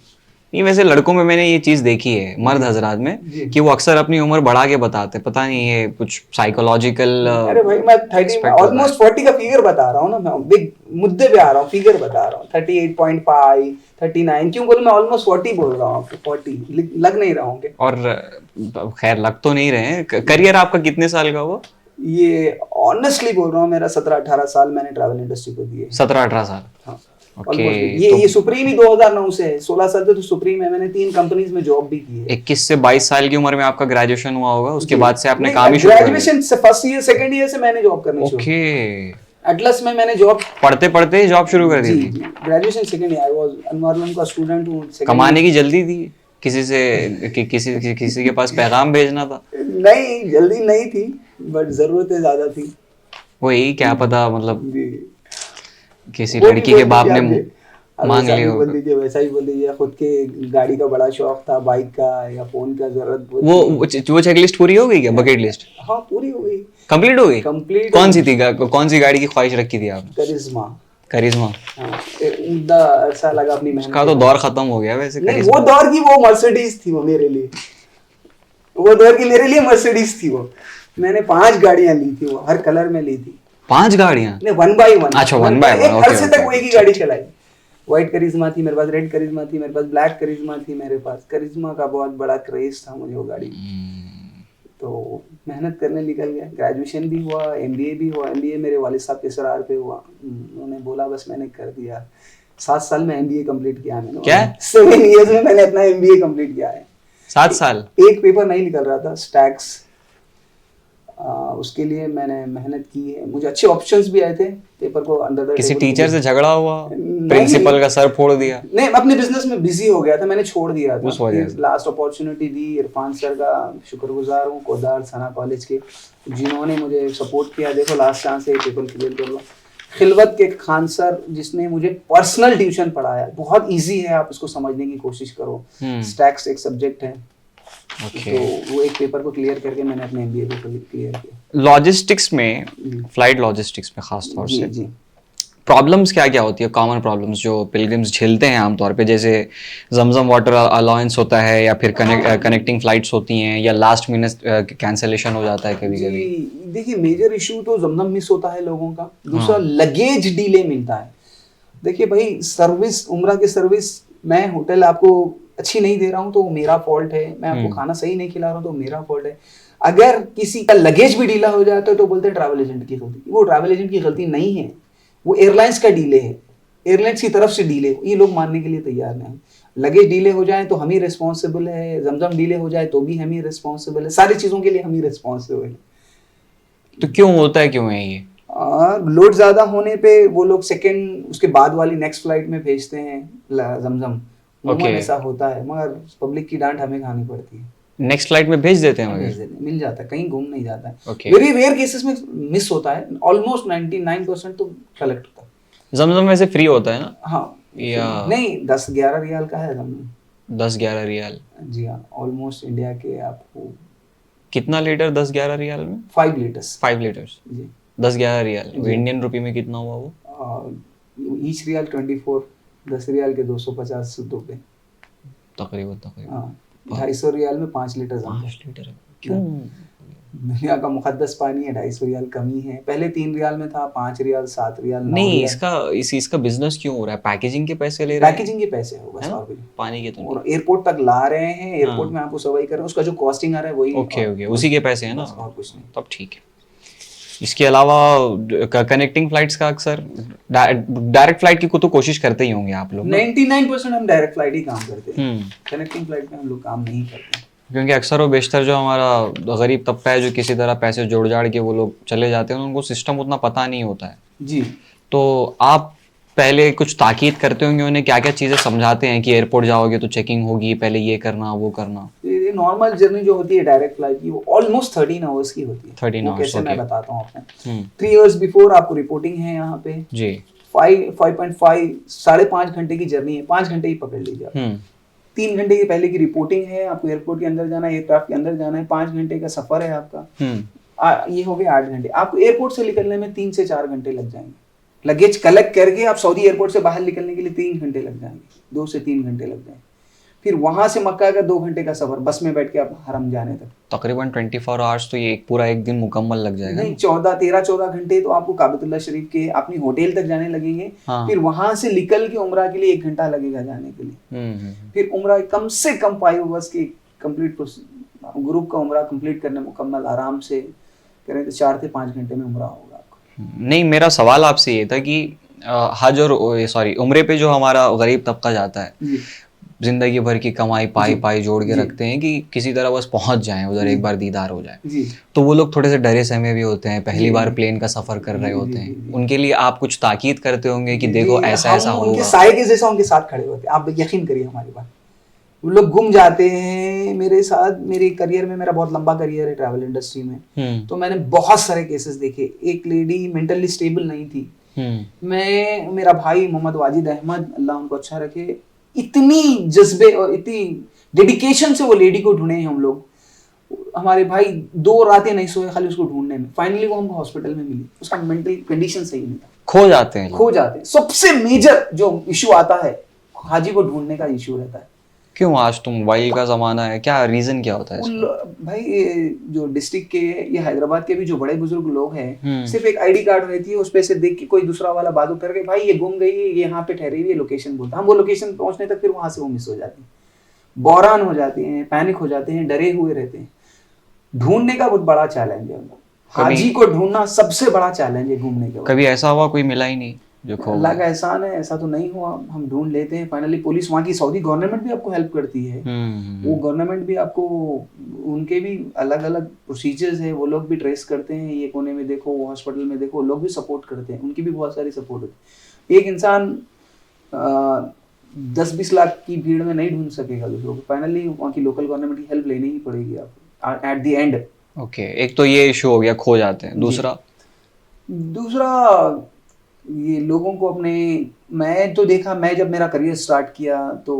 नहीं, वैसे लड़कों में मैंने ये चीज देखी है, मर्द हजरात में, कि वो अक्सर अपनी उम्र बढ़ा के बताते, पता नहीं ये कुछ साइकोलॉजिकल। अरे भाई मैं 30, ऑलमोस्ट 40 का फिगर बता रहा हूँ ना, मैं बिग मुद्दे पे आ रहा हूँ, फिगर बता रहा हूँ, 38.5, 39, क्यों बोलूं? मैं ऑलमोस्ट 40 बोल रहा हूँ आपको, 40 लग नहीं रहा हूँ। और खैर लग तो नहीं रहे हैं। करियर आपका कितने साल का हुआ? ये ऑनेस्टली बोल रहा हूँ, मेरा 17-18 साल मैंने ट्रैवल इंडस्ट्री को दिए। 17-18 साल? हाँ। ओके, ये सुप्रीम ही 2009 से है, 16 साल से तो सुप्रीम है। मैंने 3 कंपनीज में जॉब भी की है। 21 से 22 साल की उम्र में आपका ग्रेजुएशन हुआ होगा, उसके बाद से आपने काम ही शुरू कर दिया? ग्रेजुएशन से फर्स्ट ईयर, सेकंड ईयर से मैंने जॉब करनी शुरू। ओके, एटलस में मैंने जॉब पढ़ते पढ़ते ही जॉब शुरू कर दी थी? Graduation second year, I was अनवरलम का स्टूडेंट हूं। कमाने की जल्दी थी किसी से किसी के पास पैगाम भेजना था? नहीं, जल्दी नहीं थी, बट जरूरतें ज्यादा थी। वही, क्या पता, मतलब किसी लड़की के बाप ने मांग ली हो। बोल दीजिए, वैसा ही बोल दीजिए, खुद के गाड़ी का बड़ा शौक था, बाइक का या फोन का जरूरत। वो चेकलिस्ट पूरी हो गई क्या, बकेट लिस्ट? हाँ, पूरी हो गई, कंप्लीट हो गई। कंप्लीट। कौन सी थी, कौन सी गाड़ी की ख्वाहिश रखी थी आपने? करिश्मा। मुद्दा ऐसा लगा अपनी मेहनत का तो दौर खत्म हो गया वैसे। नहीं, वो दौर की वो मर्सिडीज थी, वो मेरे लिए, वो दौर की मेरे लिए मर्सिडीज थी वो। मैंने 5 गाड़ियां ली थी, वो हर कलर में ली थी। 5 गाड़ियां? नहीं, 1 by 1। अच्छा, 1 by 1, एक ओके, अरसे तक ओके, वो एक ही गाड़ी चलाई। व्हाइट करिश्मा थी मेरे पास, रेड करिश्मा थी मेरे पास, ब्लैक करिश्मा थी मेरे पास। करिश्मा का बहुत बड़ा क्रेज था मुझे वो गाड़ी। तो मेहनत करने निकल गया, ग्रेजुएशन भी हुआ, एमबीए भी हुआ। एमबीए मेरे वालिद साहब के सरार पे हुआ, उन्होंने बोला बस मैंने कर दिया। 7 साल में एमबीए कंप्लीट किया मैंने। क्या? 7 इयर्स में मैंने अपना एमबीए कंप्लीट किया है। 7 साल? एक पेपर नहीं निकल रहा था, स्टैक्स। उसके लिए मैंने मेहनत की है, मुझे अच्छे ऑप्शंस भी आए थे पेपर को अंडर द किसी टेबल टीचर से झगड़ा हुआ, नहीं। प्रिंसिपल का सर फोड़ दिया? नहीं, अपने बिजनेस में बिजी हो गया था, मैंने छोड़ दिया था। उस वजह से लास्ट अपॉर्चुनिटी दी, इरफान सर का शुक्रगुजार हूँ, कोदार सना कॉलेज के, जिन्होंने मुझे सपोर्ट किया। देखो लास्ट चांस है, पेपर क्लियर कर लो। खिलवत के खान सर, जिसने मुझे पर्सनल ट्यूशन पढ़ाया, बहुत इजी है, आप इसको समझने की कोशिश करो। स्टैक्स एक सब्जेक्ट है। ओके। तो वो एक पेपर को क्लियर करके मैंने अपने एमबीए को क्लियर किया। लॉजिस्टिक्स में, फ्लाइट लॉजिस्टिक्स में खास तौर से जी। प्रॉब्लम्स क्या क्या होती है, कॉमन प्रॉब्लम्स जो पिलग्रिम्स झेलते हैं आमतौर पे? जैसे जमजम वाटर अलाउंस होता है, या फिर कनेक्टिंग फ्लाइट्स होती हैं, या लास्ट मिनट कैंसलेशन हो जाता है कभी कभी? देखिए, मेजर इशू तो जमजम मिस होता है लोगों का। दूसरा, लगेज डिले मिलता है। देखिए भाई, सर्विस, उम्रा की सर्विस, मैं होटल आपको अच्छी नहीं दे रहा हूँ तो मेरा फॉल्ट है, मैं आपको खाना सही नहीं खिला रहा हूँ तो मेरा फॉल्ट है। अगर किसी का लगेज भी डीला हो जाता है तो बोलते हैं ट्रैवल एजेंट की गलती। वो ट्रैवल एजेंट की गलती नहीं है, वो एयरलाइंस का डीले है, एयरलाइंस की तरफ से डीले। ये लोग मानने के लिए तैयार नहीं। लगेज डीले हो जाए तो हम ही रिस्पॉन्सिबल है, जमजम डीले हो जाए तो भी हम ही रिस्पॉन्सिबल है, सारी चीज़ों के लिए हम ही रिस्पॉन्सिबल है। तो क्यों होता है, क्यों है ये? लोड ज़्यादा होने पे वो लोग सेकेंड, उसके बाद वाली नेक्स्ट फ्लाइट में भेजते हैं जमजम। ऐसा होता है, मगर पब्लिक की डांट हमें खानी पड़ती है। नेक्स्ट फ्लाइट में भेज देते हैं? भेज देते हैं, मिल जाता है, कहीं घूम नहीं जाता है। Okay. वेरी रेयर केसेस में मिस होता है, ऑलमोस्ट 99% तो कलेक्ट होता है। जमजम वैसे फ्री होता है ना? हाँ, या नहीं, 10-11 रियाल का है जमजम। 10-11 रियाल? जी हाँ, ऑलमोस्ट इंडिया के आपको। कितना लीटर 10-11 रियाल में? 5 लीटर्स। 5 लीटर्स, जी। 10-11 रियाल इंडियन रुपी में कितना हुआ वो? ईच रियाल 24, 10 रियाल के 250 रुपए तकरीबन। हाँ, 250 रियाल में 5 लीटर। 5 लीटर? क्यों? दुनिया का मुकद्दस पानी है, 250 रियाल कमी है। पहले 3 रियाल में था, 5 रियाल, 7 रियाल, 9 नहीं, रियाल। इसका बिजनेस क्यों हो रहा है? पैकेजिंग के पैसे ले रहे हैं? पैकेजिंग के पैसे हो बस, और कुछ। पानी के तो और एयरपोर्ट तक ला रहे हैं, एयरपोर्ट में आपको सफाई कर रहे हैं, उसका जो कॉस्टिंग आ रहा है वही। ओके, उसी के पैसे हैं ना, और कुछ नहीं। तब ठीक है। इसके अलावा कनेक्टिंग फ्लाइट्स का अक्सर, डायरेक्ट फ्लाइट की तो कोशिश करते ही होंगे आप लोग? 99% हम डायरेक्ट फ्लाइट ही काम करते हैं, कनेक्टिंग फ्लाइट में हम लोग काम नहीं करते। क्योंकि अक्सर वो बेशतर जो हमारा गरीब तबका है, जो किसी तरह पैसे जोड़ जाड़ के वो लोग चले जाते हैं, उनको सिस्टम उतना पता नहीं होता है। जी। तो आप पहले कुछ ताकीद करते होंगे उन्हें, क्या क्या चीज़ें समझाते हैं कि एयरपोर्ट जाओगे तो चेकिंग होगी, पहले ये करना वो करना? ये नॉर्मल जर्नी जो होती है डायरेक्ट फ्लाइट की, वो ऑलमोस्ट 13 आवर्स की होती है। 13 आवर्स, कैसे मैं okay. बताता हूँ आपको। 3 आवर्स बिफोर आपको रिपोर्टिंग है यहाँ पे जी। 5.5 5.5 घंटे की जर्नी है, 5 घंटे ही पकड़ लीजिए आप। 3 घंटे के पहले की रिपोर्टिंग है, आपको एयरपोर्ट के अंदर जाना है, एयरक्राफ्ट के अंदर जाना है, 5 घंटे का सफर है आपका। ये हो गए 8 घंटे। आपको एयरपोर्ट से निकलने में 3 से 4 घंटे लग जाएंगे। लगेज कलेक्ट करके आप सऊदी एयरपोर्ट से बाहर निकलने के लिए 3 घंटे लग जाएंगे, 2 से 3 घंटे लग जाएंगे। फिर वहां से मक्का का 2 घंटे का सफर, बस में बैठ के आप हरम जाने तक। तकरीबन 24 आवर्स, तो ये पूरा एक दिन मुकम्मल लग जाएगा? नहीं, 13-14 घंटे तो आपको काबतुल्लाह शरीफ के अपनी होटल तक जाने लगेंगे। फिर वहां से निकल के उम्रा के लिए 1 घंटा लगेगा जाने के लिए। फिर उम्रा कम से कम 5 आवर्स की कंप्लीट ग्रुप का उम्रा कंप्लीट करने मुकम्मल आराम से करें तो 4 से 5 घंटे में उम्रा होगा आपको। नहीं, मेरा सवाल आपसे ये था कि हज और उम्रे पे जो हमारा गरीब तबका जाता है, जिंदगी भर की कमाई पाई जोड़ के रखते हैं कि किसी तरह बस पहुंच जाएं उधर, एक बार दीदार हो जाए, तो वो लोग थोड़े से डरे सहमे भी होते हैं, पहली बार प्लेन का सफर कर रहे होते हैं। उनके लिए आप कुछ ताकीद करते होंगे कि देखो ऐसा ऐसा होगा? उनके साए के जैसा उनके साथ खड़े होते हैं, आप यकीन करिए हमारी बात। वो लोग गुम जाते हैं मेरे साथ। मेरे करियर में, मेरा बहुत लंबा करियर है ट्रैवल इंडस्ट्री में, तो मैंने बहुत सारे केसेस देखे। एक लेडी मेंटली स्टेबल नहीं थी, मेरा भाई मोहम्मद वाजिद अहमद, अल्लाह उनको अच्छा रखे, इतनी जज्बे और इतनी डेडिकेशन से वो लेडी को ढूंढे हैं हम लोग। हमारे भाई 2 रातें नहीं सोए खाली उसको ढूंढने में। फाइनली वो हमको हॉस्पिटल में मिली, उसका मेंटल कंडीशन सही नहीं था। खो जाते हैं। सबसे मेजर जो इशू आता है, हाजी को ढूंढने का इशू रहता है। क्यों? आज तो मोबाइल का जमाना है, क्या रीजन क्या होता है उन इसका? भाई ये जो डिस्ट्रिक्ट के या हैदराबाद के भी जो बड़े बुजुर्ग लोग हैं, हम्म। सिर्फ एक आईडी कार्ड रहती है, उस पे से देख के कोई दूसरा वाला बात उतर के भाई ये गुम गई है, ये यहाँ पे ठहरी हुई है, लोकेशन बोलता, हम वो लोकेशन पहुंचने तक फिर वहां से वो मिस हो जाती है, बौरान हो जाते हैं, पैनिक हो जाते हैं, डरे हुए रहते हैं। ढूंढने का बहुत बड़ा चैलेंज है, हाजी को ढूंढना सबसे बड़ा चैलेंज है घूमने के बाद। कभी ऐसा हुआ कोई मिला ही नहीं जो खो अल्लाह गया? का एहसान है, ऐसा तो नहीं हुआ, हम ढूंढ लेते हैं फाइनली। पुलिस वहाँ की सऊदी गवर्नमेंट भी आपको हेल्प करती है, वो गवर्नमेंट भी आपको, उनके भी अलग अलग प्रोसीजर्स है, वो लोग भी ट्रेस करते हैं, ये कोने में देखो, वो हॉस्पिटल में देखो, लोग भी सपोर्ट करते हैं, उनकी भी बहुत सारी सपोर्ट होती है। एक इंसान 10-20 लाख की भीड़ में नहीं ढूंढ सकेगा दूसरों को, फाइनली वहाँ की लोकल गवर्नमेंट की हेल्प लेनी ही पड़ेगी आपको एट द एंड। ओके, एक तो ये इशू हो गया, खो जाते हैं। दूसरा ये लोगों को अपने, मैं तो देखा, मैं जब मेरा करियर स्टार्ट किया तो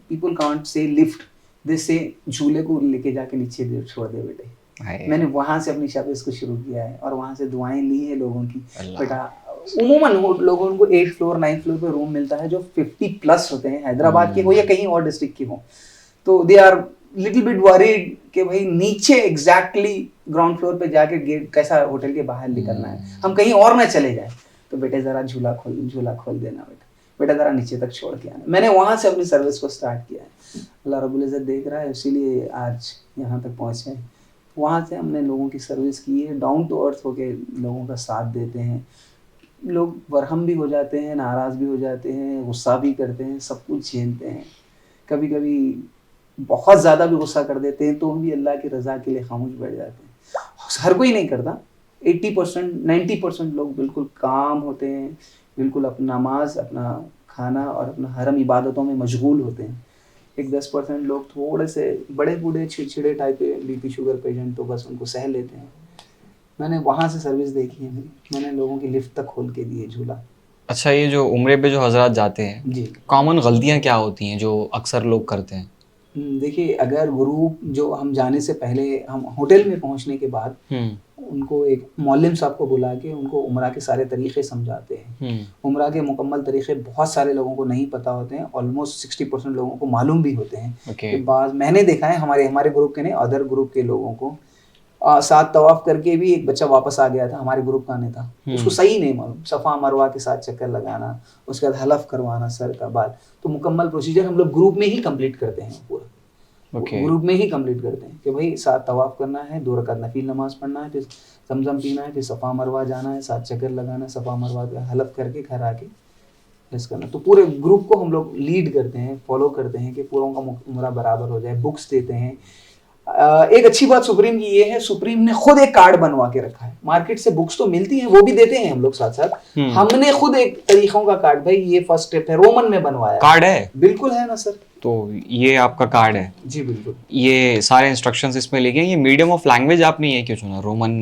पीपल कांट से लिफ्ट, दे से झूले को लेके जाके नीचे दे छोड़ दे बेटे। मैंने वहां से अपनी सर्विस को शुरू किया है और वहां से दुआएं ली है लोगों की। बेटा उमूमन लोगों को 8th फ्लोर 9th फ्लोर पे रूम मिलता है जो 50+ होते हैं, हैदराबाद के हो या कहीं और डिस्ट्रिक्ट के हो, तो they are little bit worried कि भाई नीचे एग्जैक्टली ग्राउंड फ्लोर पे जाके गेट कैसा होटल के बाहर निकलना है, हम कहीं और ना चले जाए, तो बेटे जरा झूला खोल देना, बेटा जरा नीचे तक छोड़ के आना। मैंने वहां से अपनी सर्विस को स्टार्ट किया है, अल्लाह रब्बुल इज़्ज़त देख रहा है, इसीलिए आज यहाँ तक पहुँचे। वहाँ से हमने लोगों की सर्विस की है, डाउन टू अर्थ होके लोगों का साथ देते हैं। लोग बरहम भी हो जाते हैं, नाराज़ भी हो जाते हैं, गुस्सा भी करते हैं, सब कुछ झेलते हैं, कभी कभी बहुत ज़्यादा भी गुस्सा कर देते हैं, तो हम भी अल्लाह की रज़ा के लिए खामोश बैठ जाते हैं। हर कोई नहीं करता, 80% 90% लोग बिल्कुल काम होते हैं, बिल्कुल अपना नमाज, अपना खाना और अपना हरम इबादतों में मशगूल होते हैं। एक 10% लोग थोड़े से बड़े बूढ़े चिड़चिड़े टाइप के बीपी शुगर पेशेंट, तो बस उनको सह लेते हैं। मैंने वहाँ से सर्विस देखी है, मैंने लोगों की लिफ्ट तक खोल के दी है झूला। अच्छा, ये जो उम्रे पे जो हजरात जाते हैं जी, कॉमन गलतियां क्या होती हैं जो अक्सर लोग करते हैं? देखिए, अगर ग्रुप जो हम जाने से पहले, हम होटल में पहुंचने के बाद उनको एक मौलम साहब को बुला के उनको उम्रा के सारे तरीक़े समझाते हैं। उम्रा के मुकम्मल तरीक़े बहुत सारे लोगों को नहीं पता होते हैं, ऑलमोस्ट 60% लोगों को मालूम भी होते हैं। Okay. कि बाद मैंने देखा है हमारे ग्रुप के नहीं, अदर ग्रुप के लोगों को 7 तवाफ़ करके भी एक बच्चा वापस आ गया था, हमारे ग्रुप का नहीं था, उसको सही नहीं मालूम, सफ़ा मरवा के 7 चक्कर लगाना, उसके बाद हलफ करवाना सर का बाल, तो मुकम्मल प्रोसीजर हम लोग ग्रुप में ही कंप्लीट करते हैं पूरा। ग्रुप में ही कंप्लीट करते हैं कि भाई 7 तवाफ़ करना है, 2 रकात नफिल नमाज पढ़ना है, फिर जमजम पीना है, फिर सफ़ा मरवा जाना है, 7 चक्कर लगाना है, सफ़ा मरवा के हलफ करके घर आके बस करना। तो पूरे ग्रुप को हम लोग लीड करते हैं, फॉलो करते हैं कि पूरों का उम्रा बराबर हो जाए, बुक्स देते हैं। एक अच्छी बात सुप्रीम की ये है, सुप्रीम ने खुद एक कार्ड बनवा के रखा है। मार्केट से बुक्स तो मिलती हैं, वो भी देते हैं हम लोग साथ साथ, हमने खुद एक तरीकों का कार्ड, भाई ये फर्स्ट स्टेप है, रोमन में बनवाया। कार्ड है? बिल्कुल है ना सर। तो ये आपका कार्ड है? जी बिल्कुल। ये सारे इंस्ट्रक्शंस इसमें लिखे हैं। ये मीडियम ऑफ लैंग्वेज आपने ये क्यों चुना, रोमन?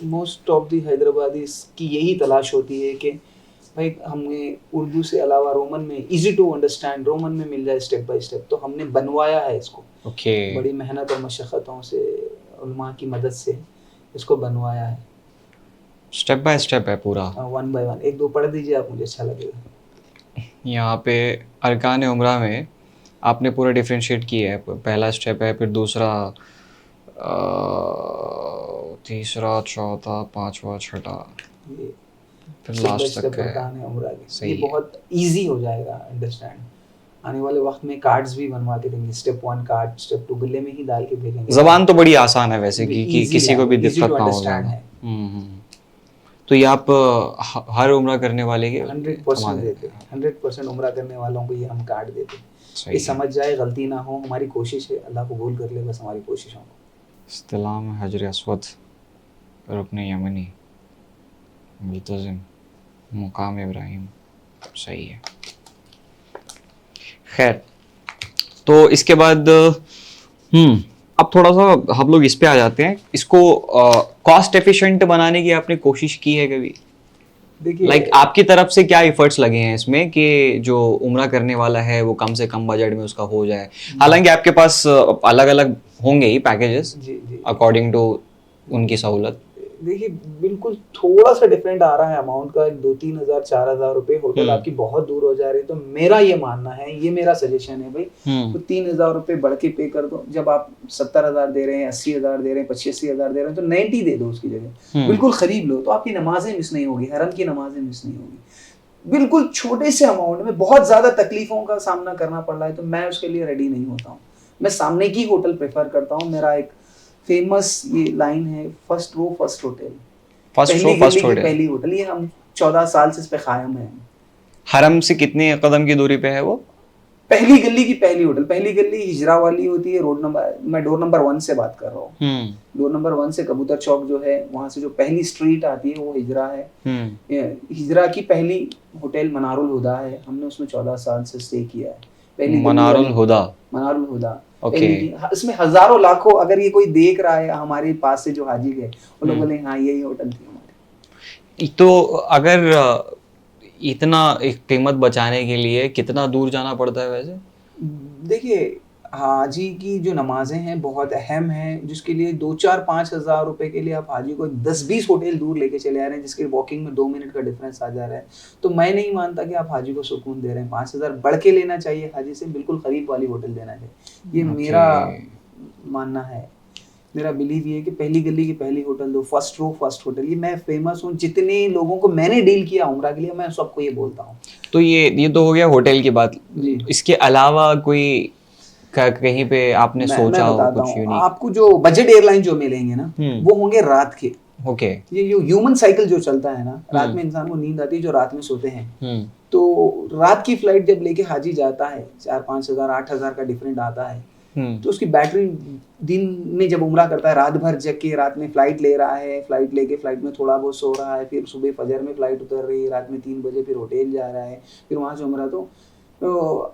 मोस्ट ऑफ द हैदराबादीज की यही तलाश होती है कि भाई हमें उर्दू से अलावा रोमन में इजी टू अंडरस्टैंड, रोमन में मिल जाए स्टेप बाय स्टेप, तो हमने बनवाया है इसको। बड़ी मेहनत और मशक्क़तों से, उलमा की मदद से इसको बनवाया है। स्टेप बाय स्टेप है पूरा, 1 by 1। 1-2 पढ़ दीजिए आप, मुझे अच्छा लगेगा। यहाँ पे अरकान उम्रा में आपने पूरा डिफरेंशिएट किया है। पहला स्टेप है, फिर दूसरा, तीसरा, चौथा, पांचवा, छठा, फिर लास्ट तक है। ये बहुत इजी हो जाएगा अंडरस्टैंड। आने वाले वक्त में कार्ड्स भी बनवा के देंगे, स्टेप 1 कार्ड, स्टेप 2 गले में ही डाल के भेजेंगे। ज़बान तो बड़ी आसान है वैसे कि किसी को भी दिक्कत ना हो जाए। तो ये आप हर उम्रा करने वाले के 100% देते हैं, 100% उम्रा करने वालों को ये हम कार्ड देते हैं। ये समझ जाए, गलती ना हो, हमारी कोशिश है, अल्लाह कबूल कर ले बस हमारी कोशिशों को। इस्तिलाम हजर अस्वद, रुकन यमनी, मुल्तज़िम, मुकाम इब्राहिम, सही है। खैर, तो इसके बाद अब थोड़ा सा हम लोग इस पे आ जाते हैं। इसको कॉस्ट एफिशिएंट बनाने की आपने कोशिश की है कभी? देखिए, आपकी तरफ से क्या एफर्ट्स लगे हैं इसमें कि जो उम्रा करने वाला है वो कम से कम बजट में उसका हो जाए? हालांकि आपके पास अलग अलग होंगे ही पैकेजेस अकॉर्डिंग टू उनकी सहूलत। देखिए बिल्कुल थोड़ा सा डिफरेंट आ रहा है अमाउंट का, 2-3 हजार 4,000 रुपए होटल आपकी बहुत दूर हो जा रही है, तो मेरा ये मानना है, ये मेरा सजेशन है भाई, तो 3,000 रुपए बढ़ के पे कर दो। जब आप 70,000 दे रहे हैं, 80,000 दे रहे हैं, 85,000 दे रहे हैं, तो 90 दे दो उसकी जगह, बिल्कुल खरीद लो, तो आपकी नमाजें मिस नहीं होगी, हरम की नमाजें मिस नहीं होगी। बिल्कुल छोटे से अमाउंट में बहुत ज्यादा तकलीफों का सामना करना पड़ रहा है, तो मैं उसके लिए रेडी नहीं होता हूँ। मैं सामने की होटल प्रेफर करता हूँ। मेरा एक फेमस ये लाइन है, फर्स्ट रो फर्स्ट होटल, पहली होटल, ये हम 14 साल से इस पे कायम है। हरम से कितने कदम की दूरी पे है वो? पहली गली की पहली होटल, पहली गली हिजरा वाली होती है, रोड नंबर, मैं डोर नंबर 1 से बात कर रहा हूँ। डोर नंबर 1 से कबूतर चौक जो है, वहां से जो पहली स्ट्रीट आती है वो हिजरा है। हिजरा की पहली होटल मनारुल हुदा है, हमने उसमें 14 साल से स्टे किया है। पहली मनारुल हुदा, मनारुल हुदा ओके। इसमें हजारों लाखों, अगर ये कोई देख रहा है हमारे पास से जो हाजी गए, वो लोग बोले हाँ यही होटल थी हमारी। तो अगर इतना एक कीमत बचाने के लिए कितना दूर जाना पड़ता है वैसे? देखिए हाजी की जो नमाजें हैं बहुत अहम हैं, जिसके लिए 2-4-5 हजार रुपए के लिए आप हाजी को 10-20 होटल दूर लेके चले आ रहे हैं, जिसके वॉकिंग में 2 मिनट का डिफरेंस आ जा रहा है, तो मैं नहीं मानता कि आप हाजी को सुकून दे रहे हैं। 5,000 बढ़ के लेना चाहिए हाजी से, बिल्कुल करीब वाली होटल देना चाहिए, ये मेरा मानना है। मेरा बिलीव ये है कि पहली गली की पहली होटल दो, फर्स्ट रो फर्स्ट होटल। ये मैं फेमस हूँ, जितने लोगों को मैंने डील किया उम्रा के लिए, मैं सबको ये बोलता हूँ। तो ये तो हो गया होटल की बात जी। इसके अलावा कोई कहीं पे आपने सोचा हो कुछ यूनिक? आपको जो बजट एयरलाइन जो मिलेंगे ना, वो होंगे रात के। ओके। ये जो ह्यूमन साइकिल जो चलता है ना, रात में इंसान को नींद आती है, जो रात में सोते हैं, तो रात की फ्लाइट जब लेके हाजी जाता है, 4-5 हजार 8,000 का डिफरेंट आता है, तो उसकी बैटरी दिन में जब उम्रा करता है, रात भर जग के रात में फ्लाइट ले रहा है, फ्लाइट लेके फ्लाइट में थोड़ा बहुत सो रहा है, फिर सुबह फजर में फ्लाइट उतर रही है, रात में 3 बजे फिर होटल जा रहा है, फिर वहां से उम्रा, तो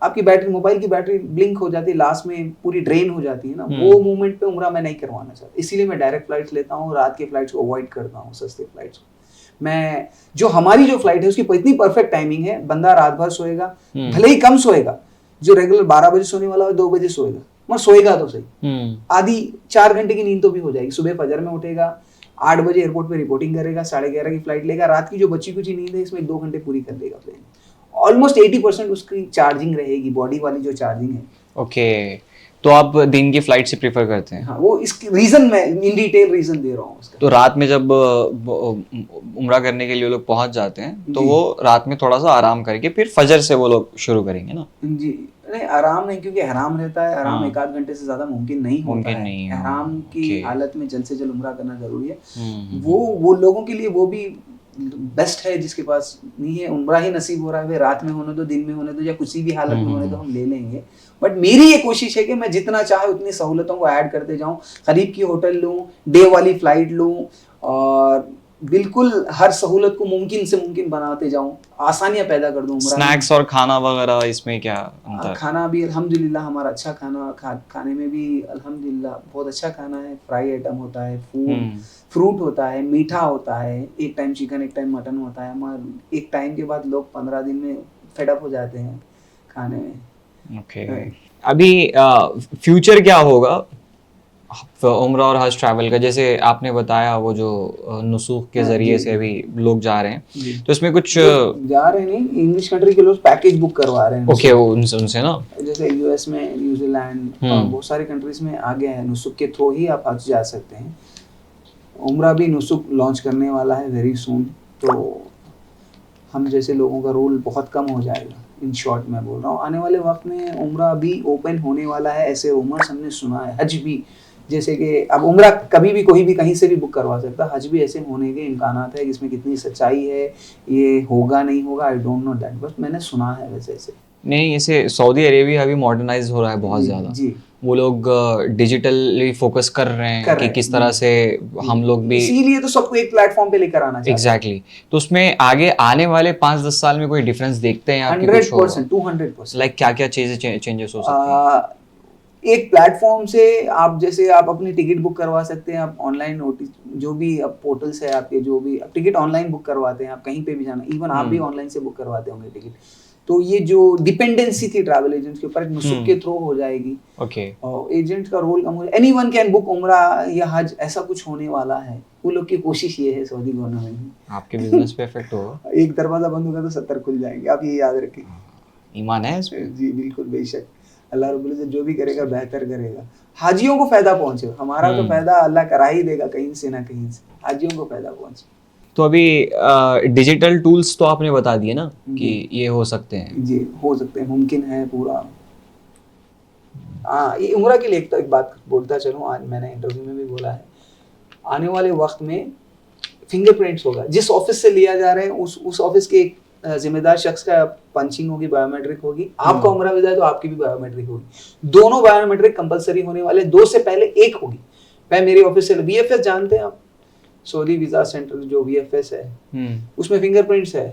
आपकी बैटरी, मोबाइल की बैटरी ब्लिंक हो जाती है, लास्ट में पूरी ड्रेन हो जाती है ना, वो मूवमेंट पे उम्रा मैं नहीं करवाना चाहता। इसीलिए मैं डायरेक्ट फ्लाइट्स लेता हूँ, रात के फ्लाइट्स को अवॉइड करता हूँ, सस्ते फ्लाइट्स को। मैं जो हमारी जो फ्लाइट है उसकी इतनी परफेक्ट टाइमिंग है, बंदा रात भर सोएगा, भले ही कम सोएगा, जो रेगुलर 12 बजे सोने वाला 2 बजे सोएगा, मगर सोएगा तो सही, आधी 4 घंटे की नींद तो भी हो जाएगी। सुबह फजर में उठेगा, 8 बजे एयरपोर्ट पे रिपोर्टिंग करेगा, 11:30 की फ्लाइट लेगा, रात की जो बची कुची नींद है इसमें 2 घंटे पूरी कर लेगा प्लेन। ऑलमोस्ट 80% उसकी चार्जिंग रहेगी, बॉडी वाली जो चार्जिंग है। ओके, तो आप दिन की फ्लाइट से प्रेफर करते हैं? हाँ, वो इसकी रीजन मैं इन डिटेल रीजन दे रहा हूँ उसका। तो रात में जब उम्रा करने के लिए लोग पहुंच जाते हैं, तो वो रात में थोड़ा सा आराम करके फिर फजर से वो लोग शुरू करेंगे ना? जी नहीं, आराम नहीं, क्योंकि हराम रहता है, आराम 1-8 घंटे से ज्यादा मुमकिन नहीं होता है। हराम की हालत में जल्द से जल्द उम्रा करना जरूरी है। वो लोगों के लिए वो भी बेस्ट है, जिसके पास नहीं है, उम्रा ही नसीब हो रहा है, वे रात में होने दो, दिन में होने दो, या किसी भी हालत में होने दो, हम ले लेंगे। बट मेरी ये कोशिश है कि मैं जितना चाहे उतनी सहूलतों को ऐड करते जाऊं, करीब की होटल लूं, डे वाली फ्लाइट लूं, और बिल्कुल हर सहूलत को मुमकिन से मुमकिन बनाते जाऊं, आसानियां पैदा कर दूं। स्नैक्स और खाना वगैरह इसमें क्या अंतर? खाना भी अल्हम्दुलिल्लाह हमारा अच्छा खाना, खाने में भी अल्हम्दुलिल्लाह बहुत अच्छा खाना है। फ्राई आइटम होता है, फ्रूट होता है, मीठा होता है, एक टाइम चिकन एक टाइम मटन होता है, मगर एक टाइम के बाद लोग 15 दिन में फेड अप हो जाते हैं खाने में। ओके, अभी फ्यूचर क्या होगा उम्रा और हज ट्रैवल का? जैसे आपने बताया वो जो नुसूख के जरिए से अभी लोग जा रहे हैं, तो इसमें कुछ जा रहे नहीं, इंग्लिश कंट्री के लोग पैकेज बुक करवा रहे हैं। ओके, वो उनसे ना, जैसे यूएस में, न्यूजीलैंड, बहुत सारी कंट्रीज में आ गया है, नुसूख के थ्रू ही आप हज जा सकते हैं। उम्रा भी नुसूख लॉन्च करने वाला है वेरी सून, तो हम जैसे लोगों का रोल बहुत कम हो जाएगा। इन शॉर्ट मैं बोल रहा हूँ, आने वाले वक्त में उम्रा भी ओपन होने वाला है, ऐसे रूमर्स हमने सुना है। हज भी, जैसे कि अब उम्रा कभी भी कोई भी कहीं से भी बुक करवा सकता, हज भी ऐसे होने के इम्कानात है। इसमें कितनी सच्चाई है, ये होगा नहीं होगा, आई डोंट नो दैट, बस मैंने सुना है वैसे ऐसे। नहीं, ऐसे सऊदी अरेबिया अभी मॉडर्नाइज हो रहा है बहुत ज़्यादा जी। वो लोग डिजिटली फोकस कर रहे हैं कि किस तरह से हम लोग भी, इसीलिए तो सबको एक प्लेटफॉर्म पे लेकर आना चाहिए। एग्जैक्टली। तो उसमें आगे आने वाले 5-10 साल में कोई डिफरेंस देखते हैं? 100%, 200%। लाइक क्या क्या चेंजेस हो सकते हैं? एक प्लेटफॉर्म से आप, जैसे आप अपनी टिकट बुक करवा सकते हैं, आप ऑनलाइन जो भी अब पोर्टल्स है आपके, जो भी टिकट ऑनलाइन बुक करवाते हैं, आप कहीं पे भी जाना, इवन आप भी ऑनलाइन से बुक करवाते होंगे टिकट। तो ये जो डिपेंडेंसी थी ट्रैवल एजेंट के ऊपर एक नुसुक के थ्रू हो जाएगी। ओके। और एजेंट का रोल कम हो जाएगा। एनीवन कैन बुक उम्रा या हज, ऐसा कुछ होने वाला है। वो लोग की कोशिश ये है सऊदी गवर्नमेंट में। आपके बिजनेस पे इफेक्ट होगा? एक दरवाजा बंद होगा तो 70 खुल जाएंगे, आप ये याद रखें। ईमान है इस पे? जी बिल्कुल, बेशक। अल्लाह रब्बुल इज्जत जो भी करेगा बेहतर करेगा। हाजियों को फायदा पहुंचेगा, हमारा तो फायदा अल्लाह करा ही देगा कहीं से ना कहीं से, हाजियों को फायदा पहुंचे। तो अभी डिजिटल टूल्स तो आपने बता दिए ना कि ये हो सकते हैं। जी हो सकते हैं, मुमकिन है पूरा। हाँ, ये उम्रा के लिए एक बात बोलता चलूँ, आज मैंने इंटरव्यू में भी बोला है, आने वाले वक्त में फिंगरप्रिंट्स होगा। जिस ऑफिस से लिया जा रहा है उस ऑफिस के एक जिम्मेदार शख्स का पंचिंग होगी, बायोमेट्रिक होगी। आपका उम्रा वीजा है तो आपकी भी बायोमेट्रिक होगी। दोनों बायोमेट्रिक कंपलसरी होने वाले, 2 से पहले 1 होगी। मैं मेरे ऑफिस से VFS जानते हैं आप, सऊदी वीजा सेंटर जो VFS है, उसमें फिंगरप्रिंट्स है।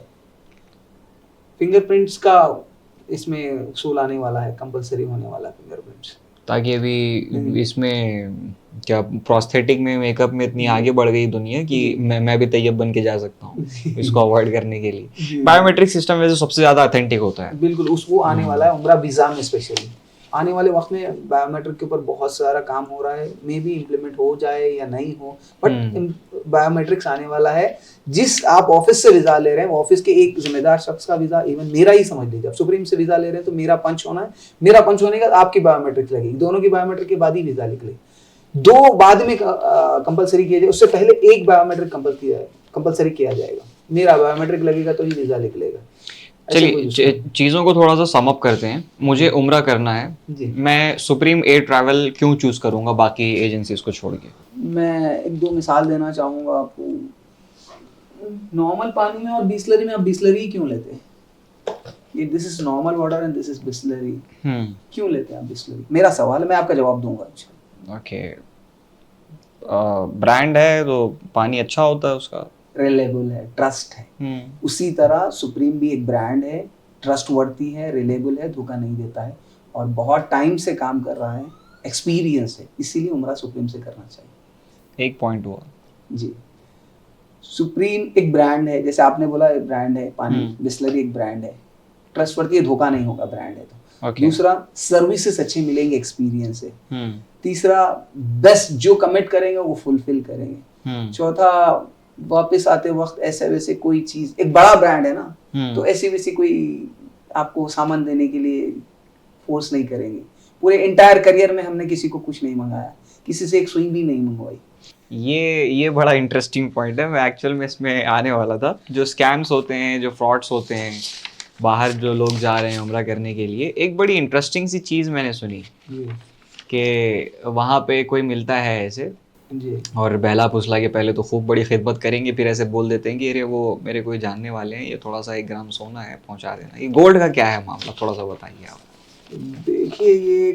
फिंगरप्रिंट्स का इसमें उसूल आने वाला है, कंपलसरी होने वाला फिंगरप्रिंट्स। ताकि अभी इसमें क्या प्रोस्थेटिक में, मेकअप में इतनी आगे बढ़ गई दुनिया कि मैं भी तैयब बन के जा सकता हूँ इसको अवॉइड करने के लिए। बायोमेट्रिक सिस्टम वैसे सबसे ज्यादा ऑथेंटिक होता है। बिल्कुल, वो आने वाला है उम्रा वीजा में स्पेशली। आने वाले वक्त में बायोमेट्रिक के ऊपर बहुत सारा काम हो रहा है, मे भी इम्प्लीमेंट हो जाए या नहीं हो, बट बायोमेट्रिक्स आने वाला है। जिस आप ऑफिस से वीजा ले रहे हैं, ऑफिस के एक जिम्मेदार शख्स का वीजा, इवन मेरा ही समझ लीजिए, आप सुप्रीम से वीजा ले रहे हैं तो मेरा पंच होना है, मेरा पंच होने के बाद आपकी बायोमेट्रिक लगेगी, दोनों की बायोमेट्रिक के बाद ही वीजा निकले। 2 बाद में कंपलसरी किया जाए, उससे पहले एक बायोमेट्रिक कंपलसरी किया जाएगा। मेरा बायोमेट्रिक लगेगा तो ही वीजा निकलेगा। चलिए चीज़ों को थोड़ा सा सम अप करते हैं। मुझे उम्रा करना है, मैं सुप्रीम एयर ट्रैवल क्यों चूज करूंगा बाकी एजेंसीज को छोड़ के? मैं 1-2 मिसाल देना चाहूँगा आपको। नॉर्मल पानी में और बिस्लरी में आप बिस्लरी क्यों लेते हैं? ये this is normal water and this is Bisleri, क्यों लेते हैं आप बिस्लरी? मेरा सवाल है, मैं आपका जवाब दूंगा। ओके, ब्रांड है तो पानी अच्छा होता है, उसका रिलेबल है, ट्रस्ट है। उसी तरह सुप्रीम भी एक ब्रांड है, ट्रस्टवर्दी है, रिलेबल है, धोखा नहीं देता है और बहुत टाइम से काम कर रहा है, एक्सपीरियंस है, इसीलिए उम्रा सुप्रीम से करना चाहिए। एक पॉइंट हुआ जी। सुप्रीम एक ब्रांड है, जैसे आपने बोला एक ब्रांड है पानी, बिस्लरी एक ब्रांड है, ट्रस्टवर्दी है, धोखा नहीं होगा, ब्रांड है तो। दूसरा, सर्विसेज अच्छे मिलेंगे, एक्सपीरियंस है। तीसरा, बेस्ट जो कमिट करेंगे वो फुलफिल करेंगे। चौथा, वापस आते वक्त ऐसे वैसे कोई चीज, एक बड़ा ब्रांड है ना, तो ऐसी वैसी कोई आपको सामान देने के लिए फोर्स नहीं करेंगे। पूरे इंटायर करियर में हमने किसी को कुछ नहीं मंगाया, किसी से एक सुई भी नहीं मंगवाई। ये बड़ा इंटरेस्टिंग पॉइंट है, मैं एक्चुअल में इसमें आने वाला था। जो स्कैम्स होते हैं, जो फ्रॉड्स होते हैं, बाहर जो लोग जा रहे हैं उम्रा करने के लिए, एक बड़ी इंटरेस्टिंग सी चीज़ मैंने सुनी कि वहाँ पे कोई मिलता है ऐसे जी। और बहला फुसला के पहले तो खूब बड़ी खिदमत करेंगे, फिर ऐसे बोल देते हैं कि अरे वो मेरे कोई जानने वाले हैं, ये थोड़ा सा 1 ग्राम सोना है, पहुंचा देना। ये गोल्ड का क्या है मामला, थोड़ा सा बताइए आप। देखिए, ये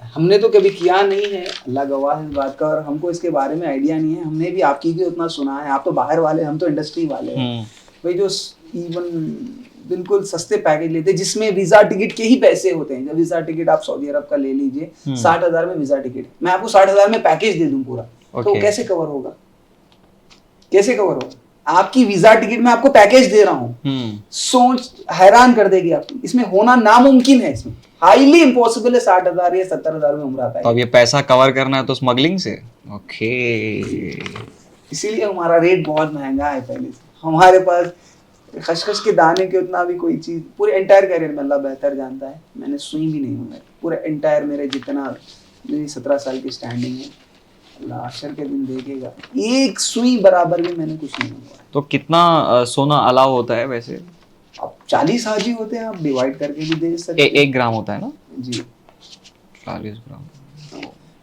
हमने तो कभी किया नहीं है, अल्लाह गवाह है इस बात का, और हमको इसके बारे में आइडिया नहीं है। हमने भी आपकी भी उतना सुना है, आप तो बाहर वाले, हम तो इंडस्ट्री वाले हैं भाई, जो इवन बिल्कुल सस्ते पैकेज लेते हैं जिसमें वीजा टिकट के ही पैसे होते हैं। जब वीजा टिकट आप सऊदी अरब का ले लीजिए, 60,000 में वीजा टिकट, मैं आपको 60,000 में पैकेज दे दूं पूरा, तो कैसे कवर होगा? कैसे कवर होगा? आपकी वीजा टिकट में आपको पैकेज दे रहा हूँ, सोच हैरान कर देगी आपको। इसमें होना नामुमकिन है, इसमें हाईली इम्पॉसिबल है 60,000 या 70,000 में उम्रा पैकेज। तो अब ये पैसा कवर करना है तो स्मगलिंग से। ओके, इसीलिए हमारा रेट बहुत महंगा है पहले से। हमारे पास खशखश के दाने के उतना भी कोई चीज, पूरे एंटायर करियर में अल्लाह बेहतर जानता है, मैंने सुई भी नहीं मंगाई। पूरे एंटायर मेरे जितना, मेरी 17 साल की स्टैंडिंग है, अल्लाह अशर के दिन देखेगा, एक सुई बराबर भी मैंने कुछ नहीं मंगवाया। तो कितना सोना अलाउ होता है वैसे? अब 40 हाजी होते हैं, आप डिवाइड करके भी दे सकते हैं। 1 ग्राम होता है ना जी, 40 ग्राम।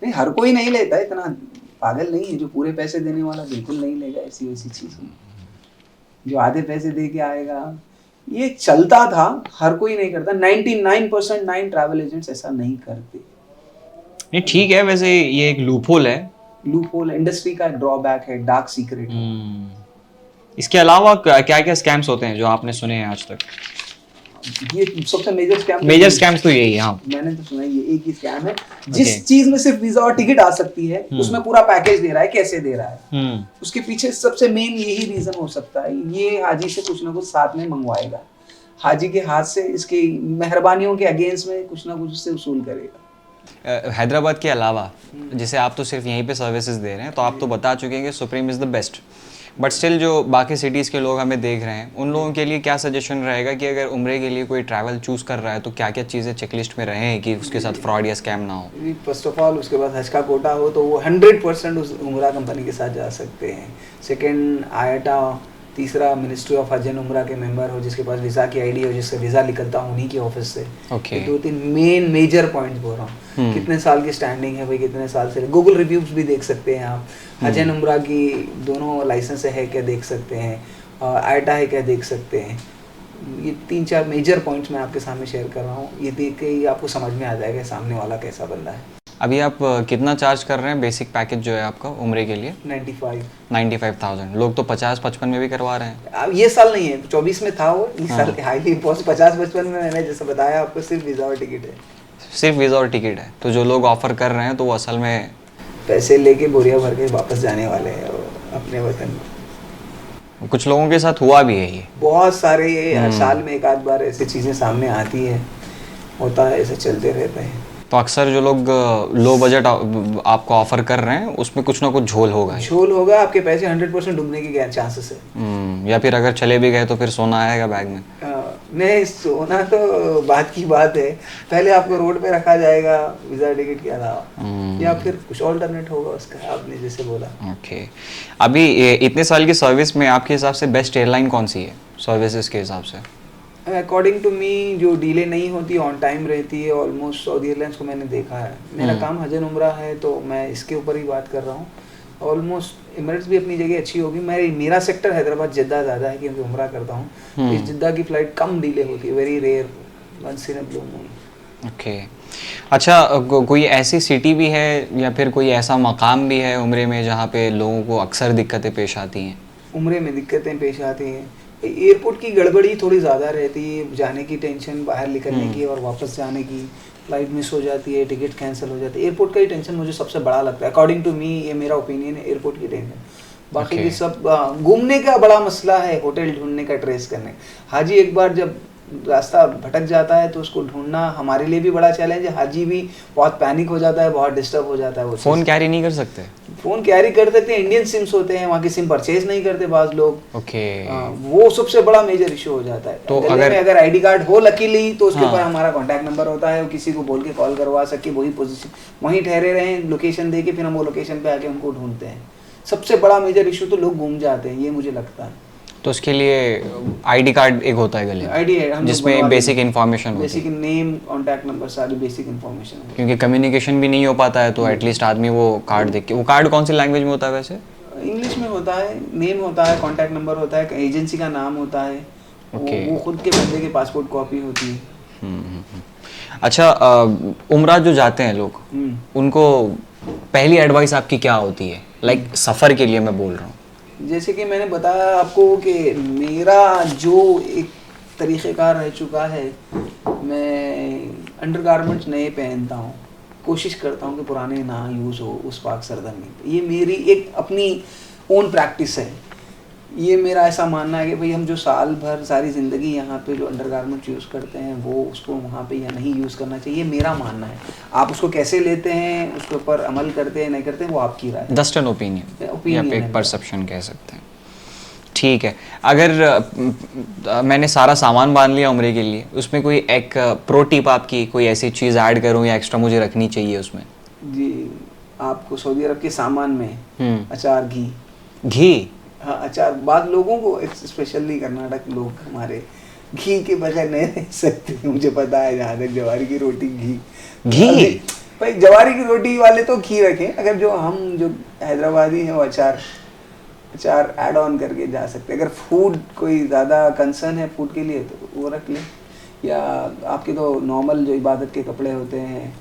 नहीं, हर कोई नहीं लेता, इतना पागल नहीं है। जो पूरे पैसे देने वाला बिल्कुल नहीं लेगा ऐसी वैसी चीज। जो आधे पैसे दे के आएगा, ये चलता था, हर कोई नहीं करता। 99% ट्रैवल एजेंट्स ऐसा नहीं करते। नहीं ठीक है, वैसे ये एक लूपहोल है, इंडस्ट्री का ड्रॉबैक है, डार्क सीक्रेट है। इसके अलावा क्या क्या स्कैम्स होते हैं जो आपने सुने हैं आज तक? ये सबसे मेजर स्कैम्स तो यही है। हाँ, मैंने तो सुना ये एक ही स्कैम है। जिस चीज में सिर्फ वीजा और टिकट आ सकती है, उसमें पूरा पैकेज दे रहा है, कैसे दे रहा है, उसके पीछे सबसे मेन यही रीजन हो सकता है, ये हाजी से कुछ ना कुछ साथ में मंगवाएगा। हाजी के हाथ से इसकी मेहरबानियों के अगेंस्ट में कुछ ना कुछ उससे वसूल करेगा। हैदराबाद के अलावा जैसे आप तो सिर्फ यहीं पे सर्विसेज दे रहे हैं, तो आप तो बता चुके हैं कि supreme is the best, but still जो बाकी सिटीज़ के लोग हमें देख रहे हैं उन लोगों के लिए क्या सजेशन रहेगा कि अगर उम्रे के लिए कोई ट्रैवल चूज़ कर रहा है तो क्या क्या चीज़ें चेकलिस्ट में रहें कि उसके साथ फ्रॉड या स्कैम ना हो? फर्स्ट ऑफ ऑल उसके बाद हज का कोटा हो तो वो 100% उस उम्रा कंपनी के साथ जा सकते हैं। सेकंड आयटा, तीसरा मिनिस्ट्री ऑफ हज एंड उम्रा के मेंबर हो जिसके पास वीज़ा की आईडी हो, जिससे वीज़ा निकलता हो उन्हीं के ऑफिस से। ओके। 2-3 मेजर पॉइंट्स बोल रहा हूँ। कितने साल की स्टैंडिंग है भाई, कितने साल से, गूगल रिव्यूज भी देख सकते हैं आप। हज एंड उम्रा की दोनों लाइसेंस है क्या देख सकते हैं, आयटा है क्या देख सकते हैं। ये 3-4 मेजर पॉइंट्स मैं आपके सामने शेयर कर रहा हूँ, ये देख के ही आपको समझ में आ जाएगा सामने वाला कैसा बंदा है। अभी आप कितना चार्ज कर रहे हैं बेसिक पैकेज जो है आपका उम्रे के लिए? 95,000। लोग तो 50-55 में भी करवा रहे हैं। अब ये साल नहीं है, 24 में था वो, इस साल हाईली इम्पोस्ट 50-55 में। मैंने जैसे बताया आपको सिर्फ वीज़ा और टिकट है। सिर्फ वीज़ा और टिकट है, तो जो लोग ऑफर कर रहे हैं तो वो असल में पैसे लेके बोरिया भर के वापस जाने वाले हैं अपने वतन। कुछ लोगों के साथ हुआ भी है ये बहुत सारे, ये साल में एक आध बार ऐसी चीज़ें सामने आती है, होता है, ऐसे चलते रहते हैं। तो अक्सर जो लोग लो बजट आपको ऑफर कर रहे हैं उसमें कुछ ना कुछ झोल होगा आपके पैसे 100% डूबने के चांसेस है। या फिर अगर चले भी गए तो फिर सोना आएगा बैग में? नहीं, सोना तो बात की बात है, पहले आपको रोड पे रखा जाएगा वीज़ा टिकट के अलावा, या फिर कुछ ऑल्टरनेट होगा उसका, आपने जैसे बोला। ओके। अभी इतने साल की सर्विस में आपके हिसाब से बेस्ट एयरलाइन कौन सी है सर्विसेज के हिसाब से? अकॉर्डिंग टू मी जो डिले नहीं होती, ऑन टाइम रहती है, ऑलमोस्ट सऊदी एयरलाइंस को मैंने देखा है। मेरा काम हज एंड उम्रा है तो मैं इसके ऊपर ही बात कर रहा हूँ। ऑलमोस्ट एमिरेट्स भी अपनी जगह अच्छी होगी। मेरा सेक्टर हैदराबाद जिद्दा ज़्यादा है क्योंकि उम्रा करता हूँ। इस जिद्दा की फ़्लाइट कम डिले होती है, very rare, once in a blue moon. Okay. अच्छा, कोई ऐसी सिटी भी है या फिर कोई ऐसा मकाम भी है उम्रे में जहाँ पे लोगों को अक्सर दिक्कतें पेश आती हैं? उम्रे में दिक्कतें पेश आती हैं, एयरपोर्ट की गड़बड़ी थोड़ी ज़्यादा रहती है, जाने की टेंशन, बाहर निकलने की और वापस जाने की, फ्लाइट मिस हो जाती है, टिकट कैंसिल हो जाती है। एयरपोर्ट का ही टेंशन मुझे सबसे बड़ा लगता है, अकॉर्डिंग टू मी, ये मेरा ओपिनियन है, एयरपोर्ट की टेंशन। बाकी की सब घूमने का बड़ा मसला है, होटल ढूंढने का, ट्रेस करने। हाजी एक बार जब रास्ता भटक जाता है तो उसको ढूंढना हमारे लिए भी बड़ा चैलेंज है। हाजी भी बहुत पैनिक हो जाता है, बहुत डिस्टर्ब हो जाता है। वो फ़ोन कैरी नहीं कर सकते? फ़ोन कैरी कर सकते हैं, इंडियन सिम्स होते हैं, वहाँ की सिम परचेज नहीं करते बाज लोग। ओके। वो सबसे बड़ा मेजर इशू हो जाता है। तो अगर आईडी कार्ड हो लकीली तो उसके ऊपर हमारा कॉन्टैक्ट नंबर होता है, किसी को बोल के कॉल करवा सके, वही पोजीशन, वहीं ठहरे रहें, लोकेशन दे के फिर हम वो लोकेशन पे आके उनको ढूंढते हैं। सबसे बड़ा मेजर इशू तो लोग घूम जाते हैं, ये मुझे लगता है। तो उसके लिए आईडी कार्ड एक होता है गले, आईडी है जिसमें बेसिक इन्फॉर्मेशन होती है, बेसिक नेम, कॉन्टैक्ट नंबर, सारी बेसिक इन्फॉर्मेशन। क्योंकि कम्युनिकेशन भी नहीं हो पाता है तो एटलीस्ट आदमी वो कार्ड देख के। वो कार्ड कौन सी लैंग्वेज में होता है वैसे? इंग्लिश में होता है, नेम होता है, कॉन्टैक्ट नंबर होता है, एजेंसी का नाम होता है, वो खुद के बंदे की पासपोर्ट कॉपी होती है। अच्छा, उम्रा जो जाते हैं लोग, उनको पहली एडवाइस आपकी क्या होती है? लाइक सफ़र के लिए मैं बोल रहा हूँ। जैसे कि मैंने बताया आपको कि मेरा जो एक तरीक़ेकार रह चुका है, मैं अंडरगारमेंट्स नए पहनता हूँ, कोशिश करता हूँ कि पुराने ना यूज़ हो उस पाक सरजमीन। ये मेरी एक अपनी ओन प्रैक्टिस है। ये मेरा ऐसा मानना है कि भाई हम जो साल भर सारी ज़िंदगी यहाँ पे जो अंडरगारमेंट्स यूज़ करते हैं वो उसको वहाँ पे या नहीं यूज़ करना चाहिए, मेरा मानना है। आप उसको कैसे लेते हैं, उसके ऊपर अमल करते हैं नहीं करते हैं, वो आपकी राय है। जस्ट एन ओपिनियन या एक परसेप्शन कह सकते हैं। ठीक है। अगर मैंने सारा सामान बांध लिया उम्रे के लिए, उसमें कोई एक प्रो टिप आपकी, कोई ऐसी चीज़ ऐड करूँ या एक्स्ट्रा मुझे रखनी चाहिए उसमें? जी, आपको सऊदी अरब के सामान में अचार, घी। हाँ, अचार। बाद लोगों को, स्पेशली कर्नाटक लोग हमारे, घी के बगैर नहीं रह सकते, मुझे पता है। जहाँ तक जवारी की रोटी, घी भाई, जवारी की रोटी वाले तो घी रखें, अगर जो हम जो हैदराबादी हैं वो अचार ऐड ऑन करके जा सकते हैं। अगर फूड कोई ज़्यादा कंसर्न है फूड के लिए तो वो रख लें, या आपके तो नॉर्मल जो इबादत के कपड़े होते हैं।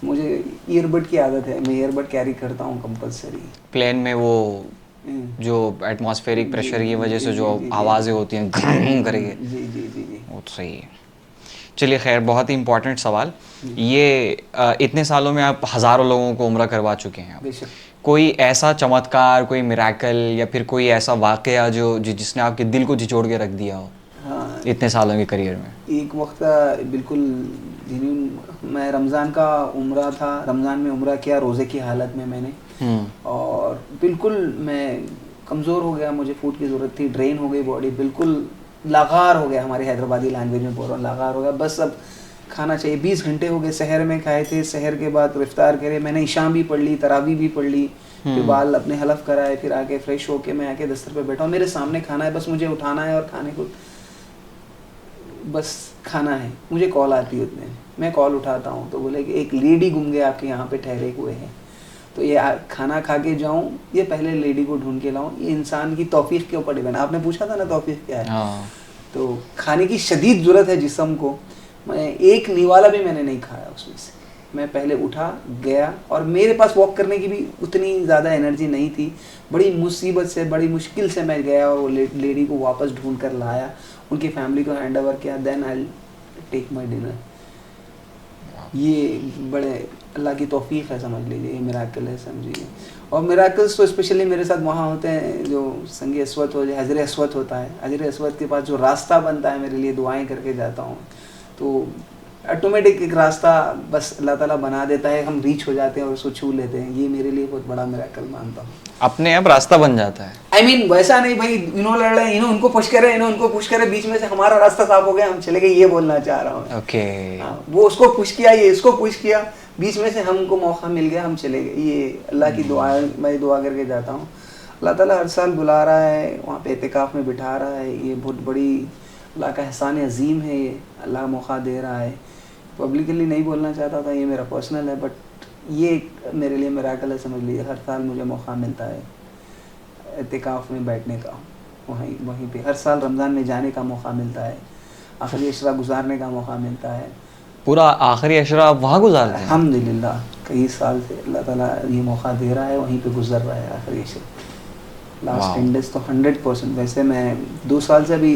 मुझे ईयरबड की आदत है, मैं ईयरबड कैरी करता हूँ कंपलसरी। प्लेन में वो जो एटमॉस्फेरिक प्रेशर की वजह से जो आवाज़ें होती हैं घूम करके, जी, वो तो सही है। चलिए खैर, बहुत ही इंपॉर्टेंट सवाल ये, इतने सालों में आप हज़ारों लोगों को उम्रा करवा चुके हैं। कोई ऐसा चमत्कार, कोई मिराकल या फिर कोई ऐसा वाकया जो जिसने आपके दिल को झिझोड़ के रख दिया हो? हाँ, इतने सालों के करियर में? एक वक्त का बिल्कुल जेन्युइन, मैं रमज़ान का उम्रा था, रमज़ान में उम्रा किया रोज़े की हालत में मैंने, और बिल्कुल मैं कमज़ोर हो गया, मुझे फूड की ज़रूरत थी, ड्रेन हो गई बॉडी, बिल्कुल लागार हो गया, हमारी हैदराबादी लैंग्वेज में बोल रहा हूँ, लागार हो गया, बस अब खाना चाहिए। 20 घंटे हो गए सहर में खाए थे, सहर के बाद इफ्तार करे, मैंने इशाम भी पढ़ ली, तरावी भी पढ़ ली, फिर बाल अपने हलफ कराए, फिर आके फ्रेश होके मैं आके दस्तर पे बैठा हूँ, मेरे सामने खाना है, बस मुझे उठाना है और खाने को बस खाना है। मुझे कॉल आती है उतने, मैं कॉल उठाता हूँ तो बोले कि एक लेडी गुम गए आपके यहाँ पे ठहरे हुए हैं, तो ये खाना खा के जाऊँ, ये पहले लेडी को ढूंढ के लाऊं, ये इंसान की तौफीक के ऊपर डिपेंड। आपने पूछा था ना तौफीक क्या है? तो खाने की शदीद ज़रूरत है जिस्म को। मैं एक निवाला भी मैंने नहीं खाया उसमें से, मैं पहले उठा गया, और मेरे पास वॉक करने की भी उतनी ज़्यादा एनर्जी नहीं थी, बड़ी मुसीबत से, बड़ी मुश्किल से मैं गया और वो लेडी को वापस ढूंढ कर लाया, उनकी फैमिली को हैंड ओवर किया, then I take my dinner. ये बड़े अल्लाह की तौफीक है, समझ लीजिए, ये मिराकल है, समझिए। और मिराकल्स तो स्पेशली मेरे साथ वहाँ होते हैं जो संगी अस्वद हो जाए, हजर अस्वद होता है, हजर अस्वद के पास जो रास्ता बनता है मेरे लिए, दुआएं करके जाता हूँ, तो ऑटोमेटिक एक रास्ता बस अल्लाह ताला बना देता है, हम रीच हो जाते हैं और उसको छू लेते हैं। ये मेरे लिए बहुत बड़ा मिराकल मानता हूँ। अपने आप रास्ता बन जाता है। I mean, वैसा नहीं भाई, इन्हों लड़ रहे हैं, इन्हों उनको पुश करे, इन्हों उनको पुश करे, बीच में से हमारा रास्ता साफ हो गया, हम चले गए, ये बोलना चाह रहा हूँ। ओके। वो उसको पुश किया, ये इसको पुश किया, बीच में से हमको मौका मिल गया, हम चले गए। ये अल्लाह की दुआ, मैं दुआ करके जाता हूँ। अल्लाह ताला हर साल बुला रहा है, वहाँ पे एतिकाफ में बिठा रहा है, ये बहुत बड़ी अल्लाह का एहसान अजीम है, ये अल्लाह मौका दे रहा है। पब्लिकली नहीं बोलना चाहता था, ये मेरा पर्सनल है, बट ये मेरे लिए मिराकल है, समझ लीजिए। हर साल मुझे मौका मिलता है एतिकाफ में बैठने का, वहीं पे हर साल रमज़ान में जाने का मौका मिलता है, आखिरी अशरा गुजारने का मौका मिलता है। पूरा आखिरी अशरा आप वहाँ गुजारते हैं? अल्हम्दुलिल्लाह, कई साल से अल्लाह ताला ये मौका दे रहा है, वहीं पे गुजर रहा है आखिरी अशरा। लास्ट 10 डेज़ तो 100%, वैसे मैं 2 साल से अभी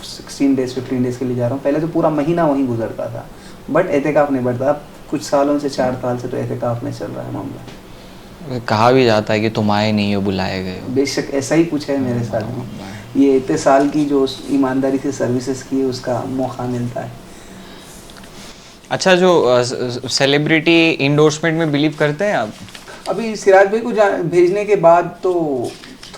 16 डेज़ 15 डेज़ के लिए जा रहा हूँ, पहले तो पूरा महीना वहीं गुजरता था, बट एतिकाफ नहीं बढ़ता। अब कुछ सालों से 4 साल से तो एतिकाफ में चल रहा है मामला। कहा भी जाता है कि तुम आए नहीं हो, बुलाए गए हो। बेशक ऐसा ही कुछ है मेरे साथ भी। ये इतने साल की जो ईमानदारी से सर्विसेज की, उसका मौका मिलता है। अच्छा, जो सेलिब्रिटी इंडोर्समेंट में बिलीव करते हैं आप? अभी सिराज भाई को भेजने के बाद तो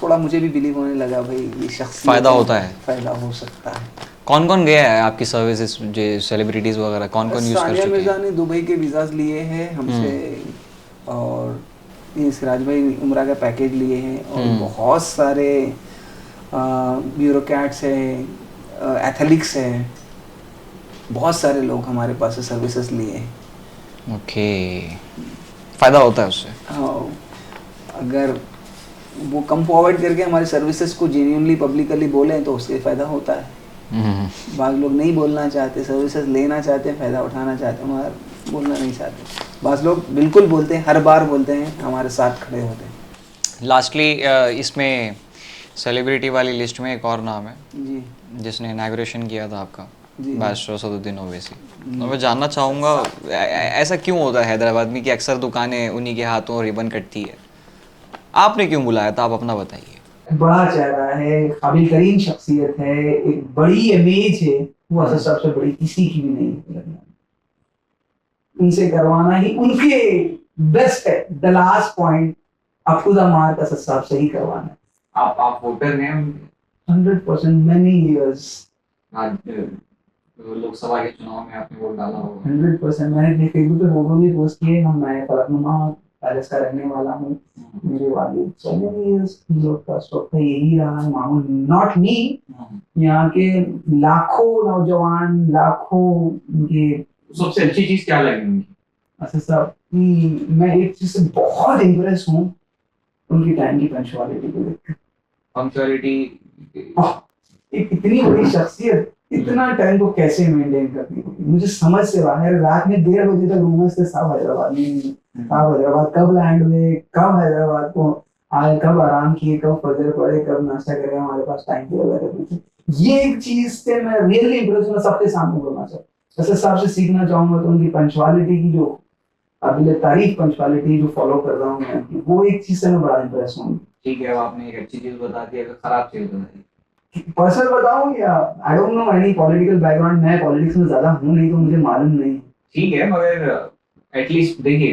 थोड़ा मुझे भी बिलीव होने लगा, भाई ये शख्स फ़ायदा होता है, फ़ायदा हो सकता है। कौन कौन गया है आपकी सर्विसेज, जो सेलिब्रिटीज़ वगैरह कौन कौन यूज़ कर सानिया चुके मिर्ज़ा हैं? ने दुबई के वीज़ाज़ लिए हैं हमसे, और ये सिराज भाई उम्रा का पैकेज लिए हैं, और बहुत सारे ब्यूरोक्रेट्स हैं, एथलीट्स हैं, बहुत सारे लोग हमारे पास से सर्विसेज लिए हैं। ओके, फ़ायदा होता है उससे? हाँ, अगर वो कम फॉरवर्ड करके हमारे सर्विसेज को जेन्युइनली पब्लिकली बोलें तो उससे फ़ायदा होता है। बाज़ लोग नहीं बोलना चाहते, सर्विसेज लेना चाहते हैं, फ़ायदा उठाना चाहते हैं, मगर बोलना नहीं चाहते। बाज़ लोग बिल्कुल बोलते हैं, हर बार बोलते हैं, हमारे साथ खड़े होते हैं। लास्टली इसमें सेलिब्रिटी वाली लिस्ट में एक और नाम है जी, जिसने इनॉग्रेशन किया था आपका, जी। बैरिस्टर असदुद्दीन ओवैसी। तो मैं जानना चाहूँगा ऐसा क्यों होता है हैदराबाद में कि अक्सर दुकानें उन्हीं के हाथों रिबन कटती है? आपने क्यों बुलाया था, आप अपना बताइए। बड़ा चेहरा है, काबिल तरीन शख्सियत है, एक बड़ी इमेज है, वो असद साहब से बड़ी किसी की भी नहीं है। उनसे करवाना ही उनके बेस्ट है, the last point up to the mark Asad sahab से ही करवाना है। आप वोटर हैं 100% मैनी इयर्स। आज लोकसभा के चुनाव में आपने वोट डाला होगा? 100% मैंने अपने फेसबुक पे फोटो भी पोस्ट किए, हम मैं फलकनुमा पैलेस का रहने वाला हूँ, मेरे वालिद so many years लोग का शौक है, यही रहा मामूल, नॉट मी। यहाँ के लाखों नौजवान, लाखों उनके। सबसे अच्छी चीज क्या लगी उनकी? अच्छा साहब, मैं एक चीज से बहुत इम्प्रेस हूँ, उनकी टाइम की पंक्चुअलिटी को देखकर। पंक्चुअलिटी, एक इतनी बड़ी शख्सियत इतना टाइम को कैसे मेंटेन करती है, मुझे समझ से बाहर। रात में 1:30 बजे तक रूमर्स थे साहब हैदराबाद में, साहब हैदराबाद कब लैंड हुए, कब हैदराबाद को आए, कब आराम किए, कब फजर पड़े, कब नाश्ता करे, हमारे पास टाइम पे अवेलेबल थी। ये एक चीज से मैं रियली इम्प्रेस हूँ, सबके सामने बोलना चाहता हूँ। असद साहब से सीखना चाहूंगा तो उनकी पंक्चुअलिटी की जो काबिल तारीफ पंक्चुअलिटी जो फॉलो कर रहा हूँ मैं, वो एक चीज से मैं बड़ा इम्प्रेस हूँ। ठीक है, आपने एक अच्छी चीज बता दी, अगर खराब चीज बताइए। पर्सनल बताऊं या I don't know any political background, मैं पॉलिटिक्स में ज्यादा हूं नहीं तो मुझे मालूम नहीं। ठीक है, मगर एटलीस्ट देखिए,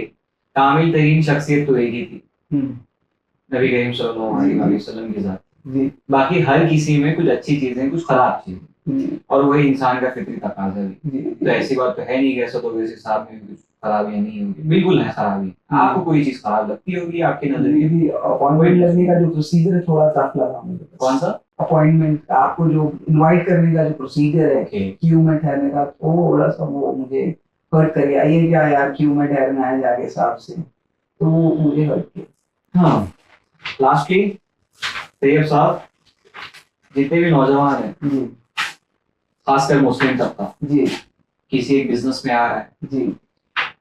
कामिल तरीन शख्सियत तो एक ही थी, नबी करीम सल्लल्लाहु अलैहि वसल्लम की ज़ात। जी बाकी हर किसी में कुछ अच्छी चीजें कुछ खराब चीजें, और वही इंसान का फितरी तकाजा भी। तो ऐसी बात तो है नहीं कि ऐसा तो वैसे साहब में कुछ खराबियां नहीं होंगी, बिल्कुल है खराबी। आपको कोई चीज खराब लगती होगी आपके नजरिए में? अपॉइंटमेंट लगने का जो प्रोसीजर है थोड़ा टफ लगा मुझे। कौन सा? अपॉइंटमेंट, आपको जो इनवाइट करने का जो प्रोसीजर है Okay. क्यू में ठहरने का, थोड़ा सा वो मुझे हर्ट कर गया। ये क्या यार, क्यू में ठहरना है जाके साहब से, तो वो मुझे हर्ट किया। हाँ, लास्टली तैयब साहब, जितने भी नौजवान हैं, जी खासकर मुस्लिम तबका, जी किसी एक बिजनेस में आ रहा है, जी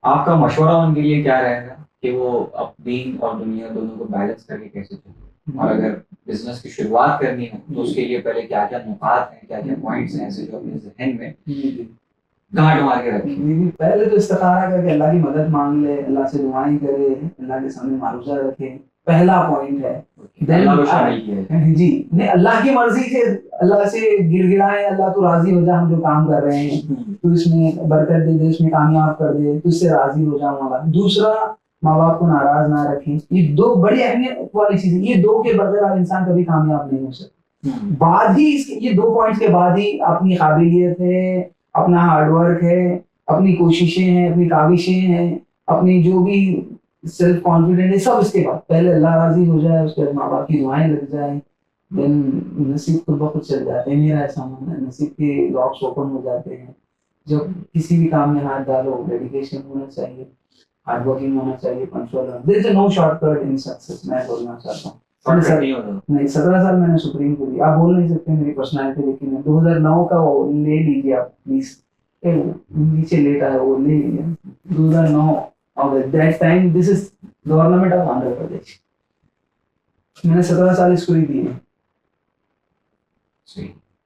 आपका मशवरा उनके लिए क्या रहेगा कि वो अब दीन और दुनिया दोनों को बैलेंस करके कैसे चले? और अगर बिजनेस की शुरुआत करनी है तो उसके लिए पहले क्या क्या नुकात हैं, क्या क्या पॉइंट्स हैं ऐसे जो अपने जहन में गांठ मार के रखें? पहले तो इस्तिखारा करके अल्लाह की मदद मांग ले, अल्लाह से दुआएं करे, अल्लाह के सामने मारूजा रखे, पहला पॉइंट है। अल्लाह को शामिल किया जाए। जी नहीं, अल्लाह की मर्जी से अल्लाह से गिड़गिड़ाए, अल्लाह तू राजी हो जा हम जो काम कर रहे हैं, तू इसमें बरकत दे दे, इसमें कामयाब कर दे, तू इससे राजी हो जा मौला। दूसरा, माँ बाप को नाराज ना रखें। ये दो बड़ी अहमियत वाली चीजें, ये दो के बगैर आप इंसान कभी कामयाब नहीं हो सकते। बाद ही ये दो पॉइंट्स के बाद ही अपनी काबिलियत है, अपना हार्डवर्क है, अपनी कोशिशें हैं, अपनी काविशें हैं, अपनी जो भी सेल्फ कॉन्फिडेंस है, सब इसके बाद। पहले अल्लाह राजी हो जाए, उसके बाद माँ बाप की दुआएं लग जाए, देन नसीब खुद ब खुद चल जाते हैं। मेरा ऐसा मानना है, नसीब के लॉक्स ओपन हो जाते हैं। जब किसी भी काम में हाथ डालो, डेडिकेशन होना चाहिए, हार्ड वर्किंग होना चाहिए, पंक्चुअल होना। There is no shortcut in success, मैं बोलना चाहता हूँ। नहीं, 17 साल मैंने सुप्रीम को दी। आप बोल नहीं सकते मेरी पर्सनालिटी, लेकिन 2009 का वो ले लीजिए आप प्लीज, नीचे लेटा है वो ले लीजिए। 2009 और that time this is government of Andhra Pradesh. मैंने 17 साल इसको ही दिए।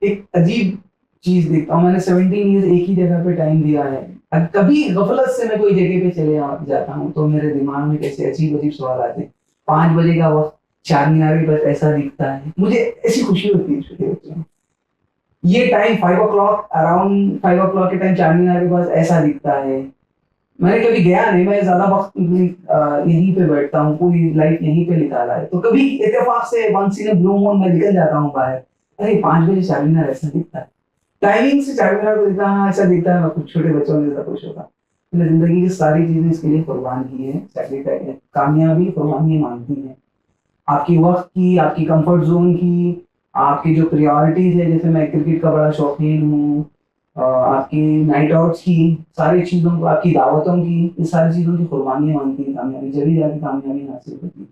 एक अजीब चीज देखता हूँ, मैंने 17 ईयर्स एक ही जगह पे टाइम दिया है। कभी गफलत से मैं कोई जगह पे चले जाता हूँ तो मेरे दिमाग में कैसे अजीब अजीब सवाल आते हैं। 5 बजे का वक्त, चारमीनार बस ऐसा दिखता है, मुझे ऐसी खुशी होती है छोटे बच्चे में। ये टाइम 5 o'clock, अराउंड 5 o'clock के टाइम चारमीनार के पास ऐसा दिखता है। मैंने कभी गया नहीं, मैं ज्यादा वक्त यहीं पे बैठता हूँ, पूरी लाइफ यहीं पे निकाला है। तो कभी इत्तेफाक से once in a blue moon मैं निकल जाता हूँ बाहर, अरे 5 बजे चारमीनार ऐसा दिखता है। टाइमिंग से चारमीनार को दिखता है, हाँ ऐसा दिखता है। मैं कुछ छोटे बच्चों के साथ खुश होता। मैंने जिंदगी की सारी चीजें इसके लिए कुर्बान की है, सैक्रिफाइस, कामयाबी कुर्बानी मांगती है। आपकी वक्त की, आपकी कंफर्ट जोन की, आपकी जो प्रायोरिटीज है, जैसे मैं क्रिकेट का बड़ा शौकीन हूँ, आपकी नाइट आउट्स की, सारी चीज़ों को, आपकी दावतों की, ये सारी चीज़ों की कुर्बानी मांगती है कामयाबी, जब ही जाके कामयाबी हासिल होती है।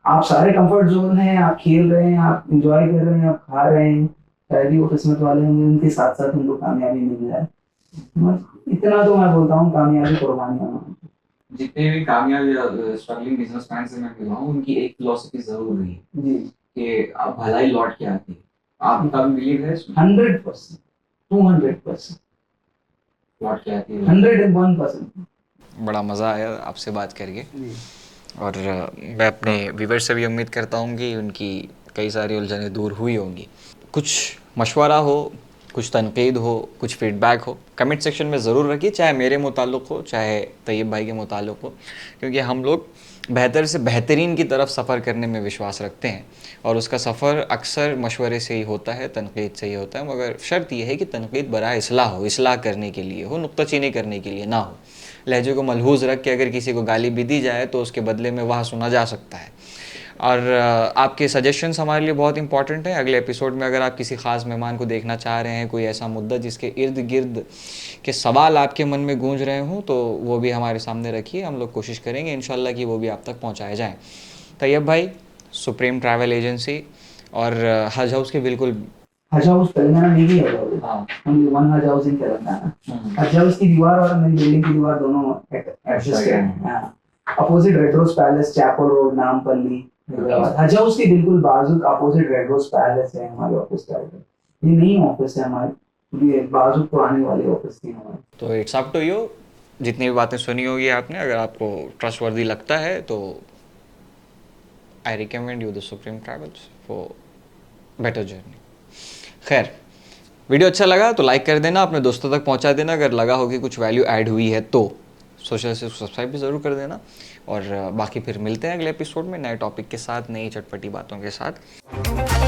आप सारे कंफर्ट जोन हैं, आप खेल रहे हैं, आप इंजॉय कर रहे हैं, आप खा रहे हैं, शायद ही वो किस्मत वाले होंगे उनके साथ साथ उनको कामयाबी मिल जाए। इतना तो मैं बोलता हूँ, कामयाबी कुर्बानियां मांगती है। जितने भी कामयाब या स्ट्रगलिंग बिजनेसमैन से मैं मिला हूँ, उनकी एक फिलॉसफी जरूर रही है जी कि अब भलाई लौट के आती है। आपका बिलीव है इसमें? 100%, 200% लौट के आती है। 101%। बड़ा मज़ा आया आपसे बात करके, और मैं अपने व्यूवर से भी उम्मीद करता हूँ कि उनकी कई सारी उलझनें दूर हुई होंगी। कुछ मशवरा हो, कुछ तनकीद हो, कुछ फीडबैक हो, कमेंट सेक्शन में ज़रूर रखिए, चाहे मेरे मुताल्लिक़ हो, चाहे तैयब भाई के मुताल्लिक़ हो, क्योंकि हम लोग बेहतर से बेहतरीन की तरफ सफ़र करने में विश्वास रखते हैं, और उसका सफ़र अक्सर मशवरे से ही होता है, तनकीद से ही होता है, मगर शर्त यह है कि तनकीद बराए इस्लाह हो, इस्लाह करने के लिए हो, नुक्ताचीनी करने के लिए ना हो। लहजे को मलहूज़ रख के अगर किसी को गाली भी दी जाए तो उसके बदले में वह सुना जा सकता है। और आपके सजेशंस हमारे लिए बहुत इंपॉर्टेंट हैं। अगले एपिसोड में अगर आप किसी ख़ास मेहमान को देखना चाह रहे हैं, कोई ऐसा मुद्दा जिसके इर्द गिर्द के सवाल आपके मन में गूंज रहे हों, तो वो भी हमारे सामने रखिए। हम लोग कोशिश करेंगे इंशाल्लाह कि वो भी आप तक पहुँचाए जाएँ। तैयब भाई, सुप्रीम ट्रैवल एजेंसी और हज हाउस के बिल्कुल हज हाउस तेलंगाना में भी है। हाँ, ओनली वन हज हाउस इन तेलंगाना। हज हाउस की दीवार और मेरी बिल्डिंग की दीवार दोनों एडजस्ट है। Opposite Red Rose Palace, Chapel Road, Nampally. Haj house के बिल्कुल बाजू अपोजिट रेड रोज पैलेस है हमारे ऑफिस का। ये नई ऑफिस है हमारी, ये बाजू पुरानी वाली ऑफिस थी हमारी। तो इट्स अप टू यू, जितनी भी बातें सुनी होगी आपने, अगर आपको ट्रस्टवर्दी लगता है तो I recommend you the supreme travels for better journey. खैर, वीडियो अच्छा लगा तो लाइक कर देना, अपने दोस्तों तक पहुंचा देना। अगर लगा हो कि कुछ वैल्यू ऐड हुई है तो सोशल से सब्सक्राइब भी ज़रूर कर देना। और बाकी फिर मिलते हैं अगले एपिसोड में नए टॉपिक के साथ, नई चटपटी बातों के साथ।